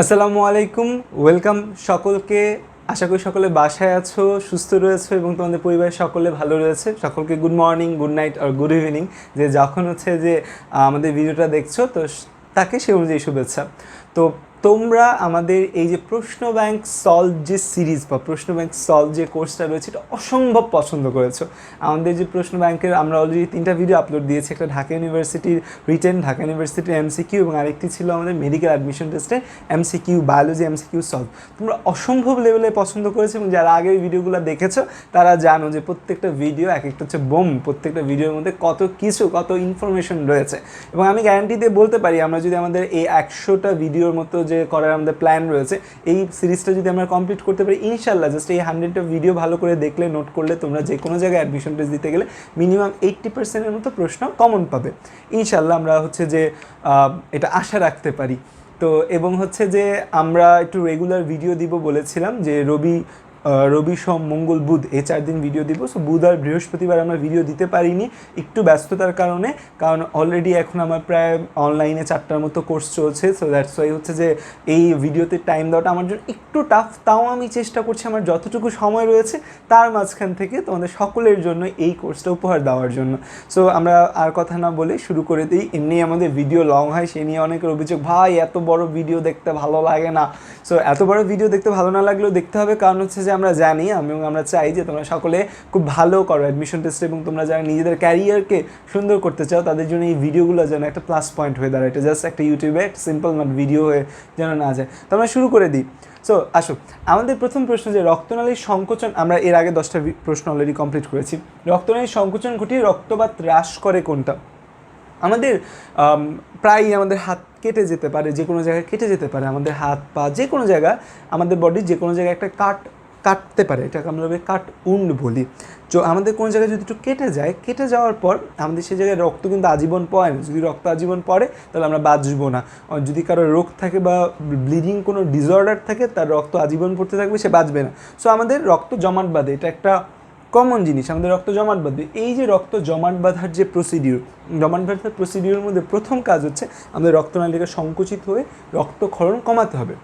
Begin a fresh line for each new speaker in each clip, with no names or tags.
আসসালামু আলাইকুম, ওয়েলকাম সকলকে। আশা করি সকলে বাসায় আছো, সুস্থ রয়েছো এবং তোমাদের পরিবারের সকলে ভালো রয়েছে। সকলকে গুড মর্নিং, গুড নাইট আর গুড ইভিনিং, যে যখন হচ্ছে যে আমাদের ভিডিওটা দেখছো তো তাকে সে অনুযায়ী শুভেচ্ছা। তো তোমরা আমাদের এই যে প্রশ্ন ব্যাংক সলভ যে সিরিজ বা প্রশ্ন ব্যাংক সলভ যে কোর্সটা রয়েছে এটা অসম্ভব পছন্দ করেছো। আমাদের যে প্রশ্ন ব্যাংকের আমরা অলরেডি 3টা ভিডিও আপলোড দিয়েছি, একটা ঢাকা ইউনিভার্সিটির রিটেন, ঢাকা ইউনিভার্সিটির এমসিকিউ এবং আরেকটি ছিল আমাদের মেডিকেল অ্যাডমিশন টেস্টের এমসিকিউ, বায়োলজি এমসিকিউ সলভ। তোমরা অসম্ভব লেভেলে পছন্দ করেছো এবং যারা আগের ভিডিওগুলো দেখেছো তারা জানো যে প্রত্যেকটা ভিডিও এক একটা হচ্ছে বোম, প্রত্যেকটা ভিডিওর মধ্যে কত কিছু, কত ইনফরমেশন রয়েছে। এবং আমি গ্যারান্টি দিয়ে বলতে পারি আমরা যদি আমাদের এই 100টা ভিডিওর মতো যে করার আমাদের প্ল্যান রয়েছে, এই সিরিজটা যদি আমরা কমপ্লিট করতে পারি ইনশাল্লাহ, জাস্ট এই 100টা ভিডিও ভালো করে দেখলে, নোট করলে তোমরা যে কোনো জায়গায় অ্যাডমিশন টেস্ট দিতে গেলে মিনিমাম 80%-এর মতো প্রশ্ন কমন পাবে ইনশাল্লাহ। আমরা হচ্ছে যে এটা আশা রাখতে পারি। তো এবং হচ্ছে যে আমরা একটু রেগুলার ভিডিও দিব বলেছিলাম, যে রবি সোম মঙ্গল বুধ এই 4 দিন ভিডিও দিব। সো বুধ আর বৃহস্পতিবার আমরা ভিডিও দিতে পারিনি একটু ব্যস্ততার কারণে, কারণ অলরেডি এখন আমার প্রায় অনলাইনে 4টার মতো কোর্স চলছে। সো দ্যাটস ওয়াই হচ্ছে যে এই ভিডিওতে টাইম দেওয়াটা আমার জন্য একটু টাফ। তাও আমি চেষ্টা করছি আমার যতটুকু সময় রয়েছে তার মাঝখান থেকে তোমাদের সকলের জন্য এই কোর্সটা উপহার দেওয়ার জন্য। সো আমরা আর কথা না বলে শুরু করে দিই। এমনি আমাদের ভিডিও লং হয়, সে নিয়ে অনেকের অভিযোগ, ভাই এত বড় ভিডিও দেখতে ভালো লাগে না। সো এত বড় ভিডিও দেখতে ভালো না লাগলেও দেখতে হবে, কারণ হচ্ছে যে আমরা জানি এবং আমরা চাই যে তোমরা সকলে খুব ভালো করো অ্যাডমিশন টেস্টে, এবং তোমরা যারা নিজেদের ক্যারিয়ারকে সুন্দর করতে চাও তাদের জন্য এই ভিডিওগুলো যেন একটা প্লাস পয়েন্ট হয়ে দাঁড়ায়। এটা জাস্ট একটা ইউটিউবে একটা সিম্পল নট ভিডিও হয়ে যেন না যায়। তো আমরা শুরু করে দিই। সো আসো, আমাদের প্রথম প্রশ্ন যে রক্তনালীর সংকোচন, আমরা এর আগে 10টা প্রশ্ন অলরেডি কমপ্লিট করেছি। রক্তনালীর সংকোচন ঘটিয়ে রক্তপাত হ্রাস করে কোনটা? আমাদের প্রায়ই আমাদের হাত কেটে যেতে পারে, যে কোনো জায়গায় কেটে যেতে পারে, আমাদের হাত পা যে কোনো জায়গা, আমাদের বডির যে কোনো জায়গায় একটা কাটতে পারে, এটাকে আমরা কাট উন্ড বলি। তো আমাদের কোনো জায়গায় যদি একটু কেটে যায়, কেটে যাওয়ার পর আমাদের সেই জায়গায় রক্ত কিন্তু আজীবন পড়ে না। যদি রক্ত আজীবন পড়ে তাহলে আমরা বাঁচবো না। আর যদি কারো রোগ থাকে বা ব্লিডিং কোনো ডিসঅর্ডার থাকে, তার রক্ত আজীবন পড়তে থাকবে, সে বাঁচবে না। সো আমাদের রক্ত জমাট বাঁধে, এটা একটা কমন জিনিস, আমাদের রক্ত জমাট বাঁধবে। এই যে রক্ত জমাট বাঁধার যে জমাট বাঁধার প্রসিডিউরের মধ্যে প্রথম কাজ হচ্ছে আমাদের রক্তনালীকে সংকুচিত হয়ে রক্তক্ষরণ কমাতে হবে।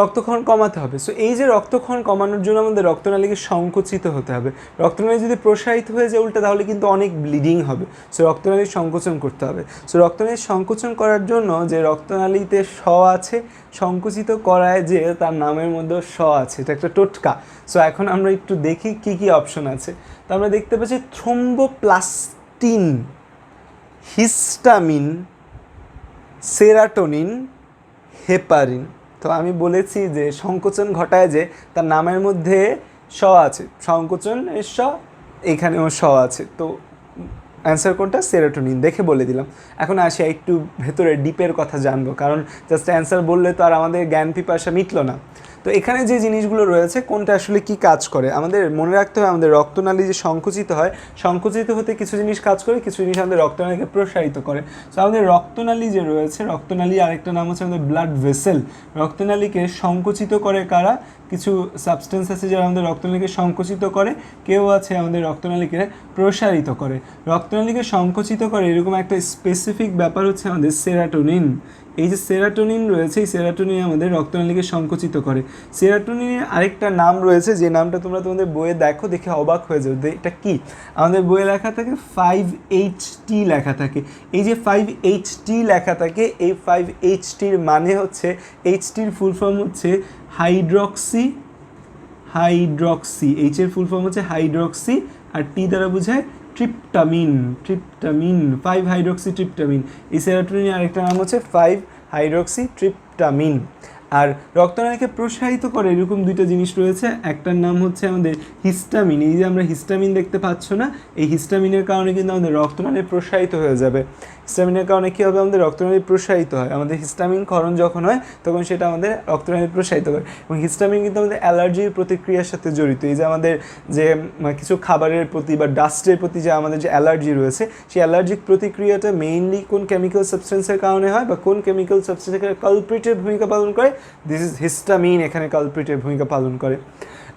রক্তক্ষরণ কমাতে হবে। সো এই যে রক্তক্ষরণ কমানোর জন্য আমাদের রক্তনালীকে সংকুচিত হতে হবে। রক্তনালী যদি প্রসারিত হয়ে যায় উল্টা, তাহলে কিন্তু অনেক ব্লিডিং হবে। সো রক্তনালীর সংকোচন করতে হবে। সো রক্তনালীর সংকোচন করার জন্য যে রক্তনালীতে স আছে, সংকুচিত করায় যে তার নামের মধ্যে স আছে, এটা একটা টোটকা। সো এখন আমরা একটু দেখি কি কি অপশন আছে। তো আমরা দেখতে পাচ্ছি থ্রোম্বোপ্লাস্টিন, হিস্টামিন, সেরাটোনিন, হেপারিন। তো আমি বলেছি যে সংকোচন ঘটায় যে তার নামের মধ্যে স আছে, সংকোচনের স, এখানেও স আছে। তো অ্যান্সার কোনটা? সেরোটোনিন। দেখে বলে দিলাম। এখন আসি একটু ভেতরে ডিপের কথা জানবো, কারণ জাস্ট অ্যান্সার বললে তো আর আমাদের জ্ঞান পিপাসা মিটলো না। তো এখানে যে জিনিসগুলো রয়েছে কোনটা আসলে কি কাজ করে আমাদের মনে রাখতে হবে। আমাদের রক্তনালী যে সংকুচিত হয়, সংকুচিত হতে কিছু জিনিস কাজ করে, কিছু জিনিস আমাদের রক্তনালীকে প্রসারিত করে। তো আমাদের রক্তনালী যে রয়েছে, রক্তনালী আরেকটা নাম হচ্ছে আমাদের ব্লাড ভেসেল। রক্তনালীকে সংকুচিত করে কারা? কিছু সাবস্টেন্স আছে যারা আমাদের রক্তনালীকে সংকুচিত করে, কেউ আছে আমাদের রক্তনালীকে প্রসারিত করে। রক্তনালীকে সংকুচিত করে এরকম একটা স্পেসিফিক ব্যাপার হচ্ছে আমাদের সেরাটোনিন। এই যে সেরাটোনিন রয়েছে, এই সেরাটোনিন আমাদের রক্তনালীকে সংকুচিত করে। সেরাটোনিনের আরেকটা নাম রয়েছে, যে নামটা তোমরা তোমাদের বইয়ে দেখো, দেখে অবাক হয়ে যাবে এটা কি। আমাদের বইয়ে লেখা থাকে 5HT লেখা থাকে। এই যে 5HT লেখা থাকে, এই 5HTর মানে হচ্ছে, HTর ফুল ফর্ম হচ্ছে হাইড্রক্সি, এইচ এর ফুল ফর্ম হচ্ছে হাইড্রক্সি, আর টি দ্বারা বোঝায় ট্রিপটামিন। 5 হাইড্রক্সি ট্রিপটামিন। এই সেরাটোনিনের আরেকটা নাম হচ্ছে 5 হাইড্রক্সি ট্রিপটামিন। আর রক্তনালীকে প্রসারিত করে এরকম দুইটা জিনিস রয়েছে, একটার নাম হচ্ছে আমাদের হিস্টামিন। এই যে আমরা হিস্টামিন দেখতে পাচ্ছ না, এই হিস্টামিনের কারণে কিন্তু আমাদের রক্তনালী প্রসারিত হয়ে যাবে। হিস্টামিনের কারণে কী হবে? আমাদের রক্তনালী প্রসারিত হয়। আমাদের হিস্টামিন ক্ষরণ যখন হয় তখন সেটা আমাদের রক্তনালী প্রসারিত করে। এবং হিস্টামিন কিন্তু আমাদের অ্যালার্জির প্রতিক্রিয়ার সাথে জড়িত। এই যে আমাদের যে কিছু খাবারের প্রতি বা ডাস্টের প্রতি যে আমাদের যে অ্যালার্জি রয়েছে, সেই অ্যালার্জিক প্রতিক্রিয়াটা মেইনলি কোন কেমিক্যাল সাবস্টেন্সের কারণে হয় বা কোন কেমিক্যাল সাবস্টেন্সের কালপ্রিটের ভূমিকা পালন করে? দিস ইজ হিস্টামিন, এখানে কালপ্রিটের ভূমিকা পালন করে।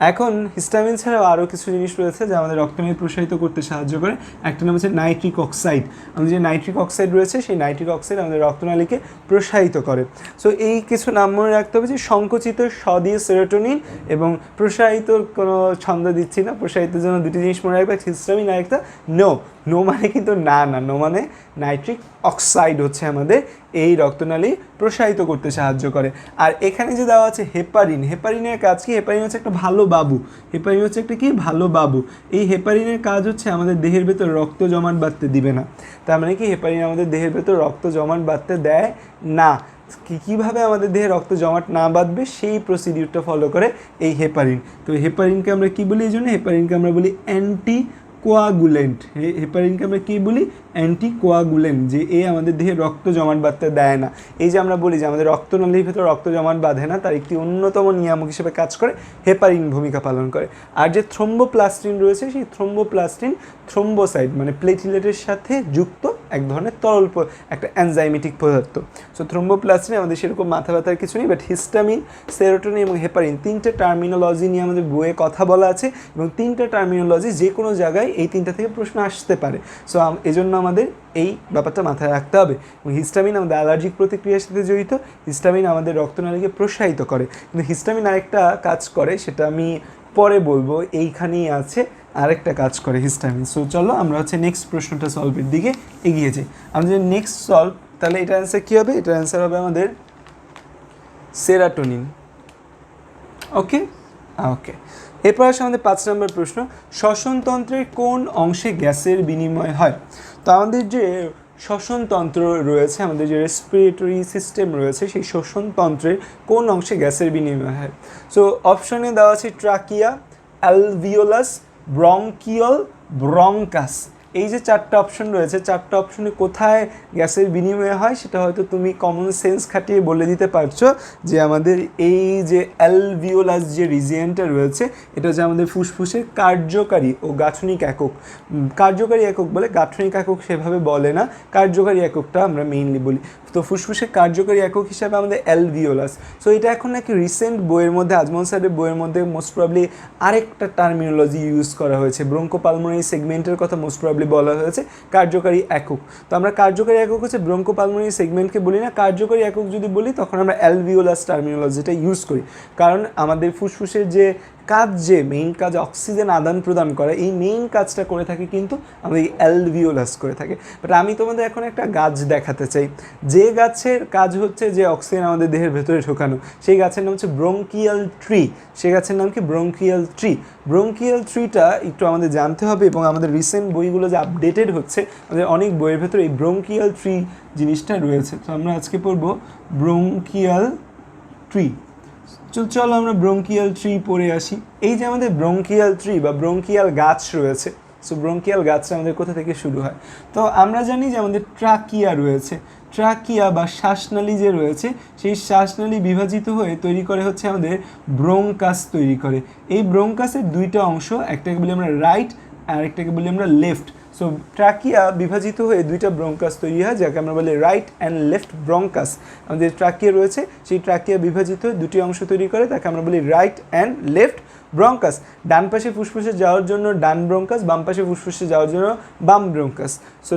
এখন হিস্টামিন ছাড়াও আরও কিছু জিনিস রয়েছে যা আমাদের রক্তনালী প্রসারিত করতে সাহায্য করে। একটা নাম হচ্ছে নাইট্রিক অক্সাইড। আমাদের যে নাইট্রিক অক্সাইড রয়েছে সেই নাইট্রিক অক্সাইড আমাদের রক্তনালীকে প্রসারিত করে। সো এই কিছু নাম মনে রাখতে হবে যে সংকুচিত স দিয়ে সেরোটোনিন এবং প্রসারিত কোনো ছন্দ দিচ্ছি না, প্রসারিতের জন্য দুটি জিনিস মনে রাখবে, হিস্টামিন আর একটা নো। নো মানে কিন্তু না না, নো মানে নাইট্রিক অক্সাইড হচ্ছে আমাদের এই রক্তনালী প্রসারিত করতে সাহায্য করে। আর এখানে যে দেওয়া আছে হেপারিন, হেপারিনের কাজ কি? হেপারিন হচ্ছে একটা ভালো বাবু। হেপারিন হচ্ছে একটা কি? ভালো বাবু। এই হেপারিনের কাজ হচ্ছে আমাদের দেহের ভেতর রক্ত জমাট বাঁধতে দিবে না। তার মানে কি হেপারিন আমাদের দেহের ভেতর রক্ত জমাট বাঁধতে দেয় না। কীভাবে আমাদের দেহে রক্ত জমাট না বাঁধবে সেই প্রসিডিউরটা ফলো করে এই হেপারিন। তো হেপারিনকে আমরা কী বলি? এই জন্য হেপারিনকে আমরা বলি অ্যান্টি কোয়াগুলেন্ট। হেপারিনকে আমরা কী বলি? অ্যান্টি কোয়াগুলেন্ট, যে এ আমাদের দেহে রক্ত জমাট বাঁধতে দেয় না। এই যে আমরা বলি যে আমাদের রক্তনালীর ভেতর রক্ত জমাট বাঁধে না, তার একটি অন্যতম নিয়ামক হিসেবে কাজ করে হেপারিন ভূমিকা পালন করে। আর যে থ্রোম্বোপ্লাস্টিন রয়েছে সেই থ্রোম্বোপ্লাস্টিন থ্রোম্বোসাইড মানে প্লেটলেটের সাথে যুক্ত এক ধরনের তরল একটা এনজাইমেটিক পদার্থ। সো থ্রোম্বোপ্লাস্টিন আমাদের সেরকম মাথা ব্যথার কিছু নেই, বাট হিস্টামিন, সেরোটোনিন এবং হেপারিন তিনটে টার্মিনোলজি নিয়ে আমাদের বইয়ে কথা বলা আছে এবং তিনটা টার্মিনোলজি যে কোনো জায়গায় এই তিনটা থেকে প্রশ্ন আসতে পারে। সো এজন্য আমাদের এই ব্যাপারটা মাথায় রাখতে হবে। এবং হিস্টামিন আমাদের অ্যালার্জিক প্রতিক্রিয়ার সাথে জড়িত। হিস্টামিন আমাদের রক্তনালীকে প্রসারিত করে, কিন্তু হিস্টামিন আরেকটা কাজ করে, সেটা আমি পরে বলবো, এইখানেই আছে আরেকটা কাজ করে হিস্টামিন। সো চলো আমরা হচ্ছে নেক্সট প্রশ্নটা সলভের দিকে এগিয়ে যাই। আমাদের নেক্সট সলভ, তাহলে এটার অ্যান্সার কী হবে? এটার অ্যান্সার হবে আমাদের সেরাটোনিন। ওকে ওকে, এরপর আসে আমাদের 5 নম্বর প্রশ্ন, শ্বসনতন্ত্রের কোন অংশে গ্যাসের বিনিময় হয়? তো আমাদের যে শ্বসনতন্ত্র রয়েছে, আমাদের যে রেসপিরেটরি সিস্টেম রয়েছে, সেই শ্বসনতন্ত্রের কোন অংশে গ্যাসের বিনিময় হয়? সো অপশনে দেওয়া আছে ট্রাকিয়া, অ্যালভিওলাস, ব্রঙ্কিওল, ব্রঙ্কাস। এই যে চারটা অপশন রয়েছে, চারটা অপশনে কোথায় গ্যাসের বিনিময় হয় সেটা হয়তো তুমি কমন সেন্স খাটিয়ে বলে দিতে পারছো যে আমাদের এই যে অ্যালভিওলাস যে রিজিয়নটা রয়েছে, এটা হচ্ছে আমাদের ফুসফুসের কার্যকারী ও গাঠনিক একক। কার্যকারী একক বলে, গাঠনিক একক সেভাবে বলে না, কার্যকারী এককটা আমরা মেইনলি বলি। তো ফুসফুসের কার্যকারী একক হিসাবে আমাদের অ্যালভিওলাস। সো এটা এখন নাকি রিসেন্ট বইয়ের মধ্যে, আজমল স্যারের বইয়ের মধ্যে মোস্ট প্রবলি আরেকটা টার্মিনোলজি ইউজ করা হয়েছে, ব্রঙ্কোপালমোনারি সেগমেন্টের কথা মোস্ট প্রবলি বলা হয়েছে কার্যকারী একক। তো আমরা কার্যকারী একক হচ্ছে ব্রঙ্কোপালমোনারি সেগমেন্টকে বলি না, কার্যকারী একক যদি বলি তখন আমরা অ্যালভিওলাস টার্মিনোলজিটা ইউজ করি। কারণ আমাদের ফুসফুসের যে কাজ, যে মেইন কাজ অক্সিজেন আদান প্রদান করা, এই মেইন কাজটা করে থাকে কিন্তু আমাদের এই অ্যালভিওলাস করে থাকে। বাট আমি তোমাদের এখন একটা গাছ দেখাতে চাই, যে গাছের কাজ হচ্ছে যে অক্সিজেন আমাদের দেহের ভেতরে ঢোকানো, সেই গাছের নাম হচ্ছে ব্রঙ্কিয়াল ট্রি। সেই গাছের নাম কি? Bronchial tree. ব্রঙ্কিয়াল ট্রিটা একটু আমাদের জানতে হবে, এবং আমাদের রিসেন্ট বইগুলো যে আপডেটেড হচ্ছে, আমাদের অনেক বইয়ের ভেতরে এই ব্রঙ্কিয়াল ট্রি জিনিসটা রয়েছে। তো আমরা আজকে পড়বো ব্রঙ্কিয়াল ট্রি। চলো আমরা ব্রঙ্কিয়াল ট্রি পড়ে আসি। এই যে আমাদের ব্রঙ্কিয়াল ট্রি বা ব্রঙ্কিয়াল গাছ রয়েছে, সো ব্রঙ্কিয়াল গাছটা আমাদের কোথা থেকে শুরু হয়? তো আমরা জানি যে আমাদের ট্রাকিয়া রয়েছে, ট্রাকিয়া বা শ্বাসনালী যে রয়েছে, সেই শ্বাসনালী বিভাজিত হয়ে তৈরি করে হচ্ছে আমাদের ব্রঙ্কাস তৈরি করে। এই ব্রঙ্কাসের দুইটা অংশ, একটাকে বলি আমরা রাইট আর একটাকে বলি আমরা লেফট। সো ট্রাকিয়া বিভাজিত হয়ে দুইটা ব্রঙ্কাস তৈরি হয়, যাকে আমরা বলি রাইট অ্যান্ড লেফট ব্রঙ্কাস। আমাদের ট্রাকিয়া রয়েছে, সেই ট্রাকিয়া বিভাজিত হয়ে দুটি অংশ তৈরি করে, তাকে আমরা বলি রাইট অ্যান্ড লেফট ব্রঙ্কাস। ডান পাশে ফুসফুসে যাওয়ার জন্য ডান ব্রঙ্কাস, বাম পাশে ফুসফুসে যাওয়ার জন্য বাম ব্রঙ্কাস। সো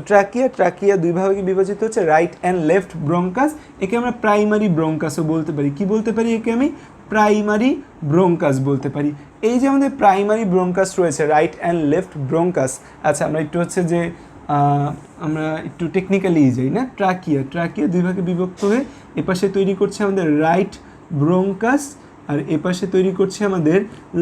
ট্রাকিয়া দুই ভাগে বিভাজিত হচ্ছে রাইট অ্যান্ড লেফট ব্রঙ্কাস। একে আমরা প্রাইমারি ব্রঙ্কাসও বলতে পারি। কি বলতে পারি একে? আমি প্রাইমারি ব্রঙ্কাস বলতে পারি। এই যে আমাদের প্রাইমারি ব্রঙ্কাস রয়েছে, রাইট অ্যান্ড লেফট ব্রঙ্কাস। আচ্ছা, আমরা একটু হচ্ছে যে আমরা একটু টেকনিক্যালি যাই না। ট্রাকিয়া দুই ভাগে বিভক্ত হয়ে এপাশে তৈরি করছে আমাদের রাইট ব্রঙ্কাস, আর এপাশে তৈরি করছে আমাদের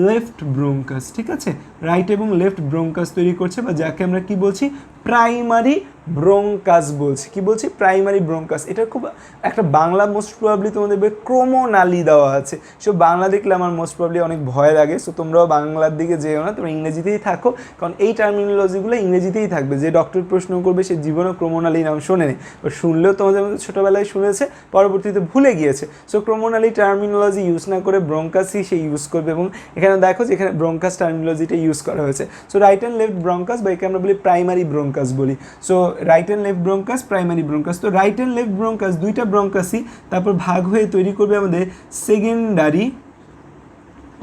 লেফট ব্রঙ্কাস। ঠিক আছে, রাইট এবং লেফট ব্রঙ্কাস তৈরি করছে, বা যাকে আমরা কি বলছি? প্রাইমারি ব্রঙ্কাস বলছি। কি বলছি? Primary bronchus. এটা খুব একটা বাংলা মোস্ট প্রবাবলি তোমাদের ক্রমনালী দেওয়া আছে। সো বাংলা দেখলে আমার মোস্ট প্রবাবলি অনেক ভয় লাগে। সো তোমরাও বাংলার দিকে যেও না, তোমরা ইংরেজিতেই থাকো, কারণ এই টার্মিনোলজিগুলো ইংরেজিতেই থাকবে। যে ডক্টর প্রশ্ন করবে সে জীবনও ক্রমনালী নাম শোনেনি, বা শুনলেও তোমাদের মধ্যে ছোটোবেলায় শুনেছে, পরবর্তীতে ভুলে গিয়েছে। সো ক্রমনালী টার্মিনোলজি ইউজ না করে ব্রঙ্কাসই সে ইউজ করবে, এবং এখানে দেখো যে এখানে ব্রঙ্কাস টার্মিনোলজিটা ইউজ করা হয়েছে। So right and left bronchus, বা একে আমরা বলি প্রাইমারি ব্রঙ্কাস বলি। So right and left bronchus, primary bronchus. তো রাইট অ্যান্ড লেফট ব্রঙ্কাস দুইটা ব্রঙ্কাসই তারপর ভাগ হয়ে তৈরি করবে আমাদের secondary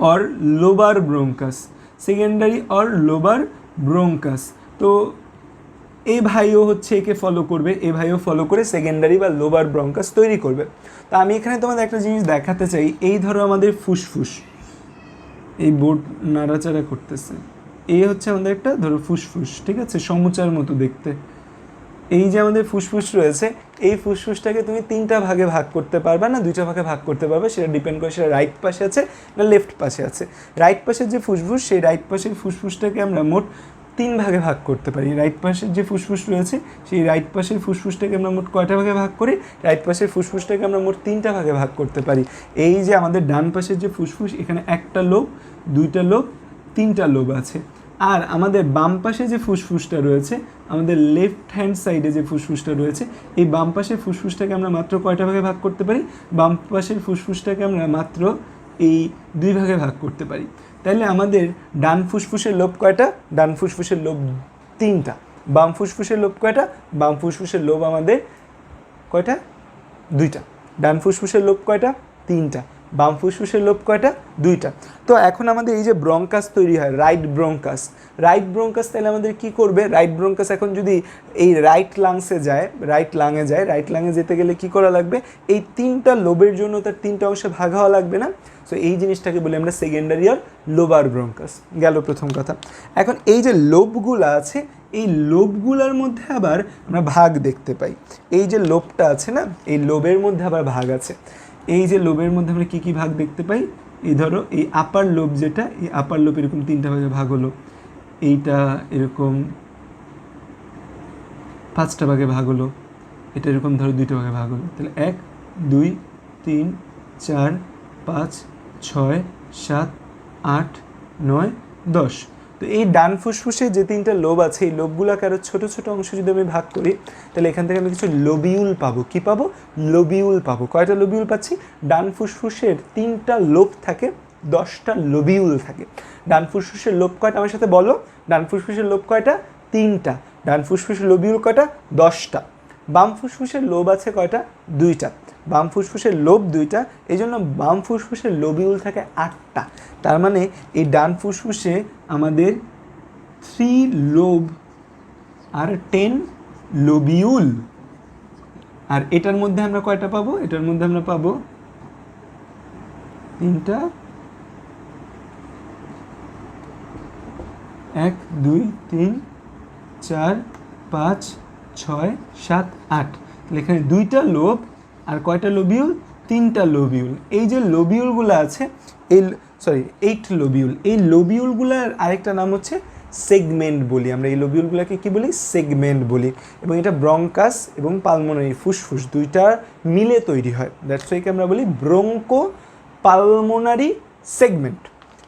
or lobar bronchus, secondary or lobar bronchus. তো এই ভাইও হচ্ছে একে ফলো করবে, এই ভাইও ফলো করে সেকেন্ডারি বা লোবার ব্রঙ্কাস তৈরি করবে। তো আমি এখানে তোমাদের একটা জিনিস দেখাতে চাই, এই ধরো আমাদের ফুসফুস, এই বোর্ড নাড়াচাড়া করতেছে, এই হচ্ছে আমাদের একটা ধরো ফুসফুস, ঠিক আছে, সমুচার মতো দেখতে। এই যে আমাদের ফুসফুস রয়েছে, এই ফুসফুসটাকে তুমি তিনটা ভাগে ভাগ করতে পারবে না দুইটা ভাগে ভাগ করতে পারবে, সেটা ডিপেন্ড করে সেটা রাইট পাশে আছে না লেফট পাশে আছে। রাইট পাশের যে ফুসফুস, সেই রাইট পাশের ফুসফুসটাকে আমরা মোট তিন ভাগে ভাগ করতে পারি। রাইট পাশের যে ফুসফুস রয়েছে, সেই রাইট পাশের ফুসফুসটাকে আমরা মোট কয়টা ভাগে ভাগ করি? রাইট পাশের ফুসফুসটাকে আমরা মোট তিনটা ভাগে ভাগ করতে পারি। এই যে আমাদের ডান পাশের যে ফুসফুস, এখানে একটা লোব, দুইটা লোব, তিনটা লোব আছে। আর আমাদের বাম পাশে যে ফুসফুসটা রয়েছে, আমাদের লেফট হ্যান্ড সাইডে যে ফুসফুসটা রয়েছে, এই বাম পাশের ফুসফুসটাকে আমরা মাত্র কয়টা ভাগে ভাগ করতে পারি? বাম পাশের ফুসফুসটাকে আমরা মাত্র এই দুই ভাগে ভাগ করতে পারি। তাহলে আমাদের ডান ফুসফুসের লোব কয়টা? ডান ফুসফুসের লোব তিনটা। বাম ফুসফুসের লোব কয়টা? বাম ফুসফুসের লোব আমাদের কয়টা? দুইটা। ডান ফুসফুসের লোব কয়টা? তিনটা। বাম ফুসফুসের লোব কয়টা? দুইটা। তো এখন আমাদের এই যে ব্রঙ্কাস তৈরি হয়, রাইট ব্রঙ্কাস, রাইট ব্রঙ্কাস, তাহলে আমাদের কি করবে? রাইট ব্রঙ্কাস এখন যদি এই রাইট লাংসে যায়, রাইট লাঙে যায়, রাইট লাঙে যেতে গেলে কি করা লাগবে? এই তিনটা লোবের জন্য তার তিনটা অংশে ভাগ হওয়া লাগবে না? সো এই জিনিসটাকে বলি আমরা সেকেন্ডারি আর লোবার ব্রঙ্কাস। গেল প্রথম কথা। এখন এই যে লোবগুলো আছে, এই লোবগুলোর মধ্যে আবার আমরা ভাগ দেখতে পাই। এই যে লোবটা আছে না, এই লোবের মধ্যে আবার ভাগ আছে। এই যে লোবের মধ্যে আমরা কী কী ভাগ দেখতে পাই? এই ধরো এই আপার লোব যেটা, এই আপার লোব এরকম তিনটা ভাগে ভাগ হলো, এইটা এরকম পাঁচটা ভাগে ভাগ হলো, এটা এরকম ধরো দুইটা ভাগে ভাগ হলো। তাহলে 1 2 3 4 5 6 7 8 9 10। তো এই ডান ফুসফুসে যে তিনটা লোব আছে, এই লোবগুলোকে আরও ছোটো ছোটো অংশ যদি আমি ভাগ করি, তাহলে এখান থেকে আমি কিছু লোবিউল পাবো। কি পাবো? লোবিউল পাবো। কয়টা লোবিউল পাচ্ছি? ডান ফুসফুসের তিনটা লোব থাকে, 10টা লোবিউল থাকে। ডান ফুসফুসের লোব কয়টা আমার সাথে বলো? ডান ফুসফুসের লোব কয়টা? তিনটা। ডান ফুসফুসের লোবিউল কয়টা? 10টা। বাম ফুসফুসের লোব আছে কয়টা? দুইটা। বাম ফুসফুসের লোব দুইটা, এই জন্য বাম ফুসফুসের লোবিউল থাকে 8টা। তার মানে এই ডান ফুসফুসে আমাদের 3 লোব আর 10 লোবিউল। আর এটার মধ্যে আমরা কয়টা পাবো? এটার মধ্যে আমরা পাবো তিনটা, 1 2 3 4 5 6 7 8। তাহলে এখানে দুইটা লোব আর কয়টা লোবিউল? তিনটা লোবিউল। এই যে লোবিউলগুলো আছে, এই 8 লোবিউল, এই লোবিউলগুলোর আরেকটা নাম হচ্ছে সেগমেন্ট বলি আমরা। এই লোবিউলগুলোকে কি বলি? সেগমেন্ট বলি। এবং এটা ব্রঙ্কাস এবং পালমোনারি, ফুসফুস দুইটা মিলে তৈরি হয়। দ্যাটস ওয়াইকে আমরা বলি ব্রঙ্কো পালমোনারি সেগমেন্ট।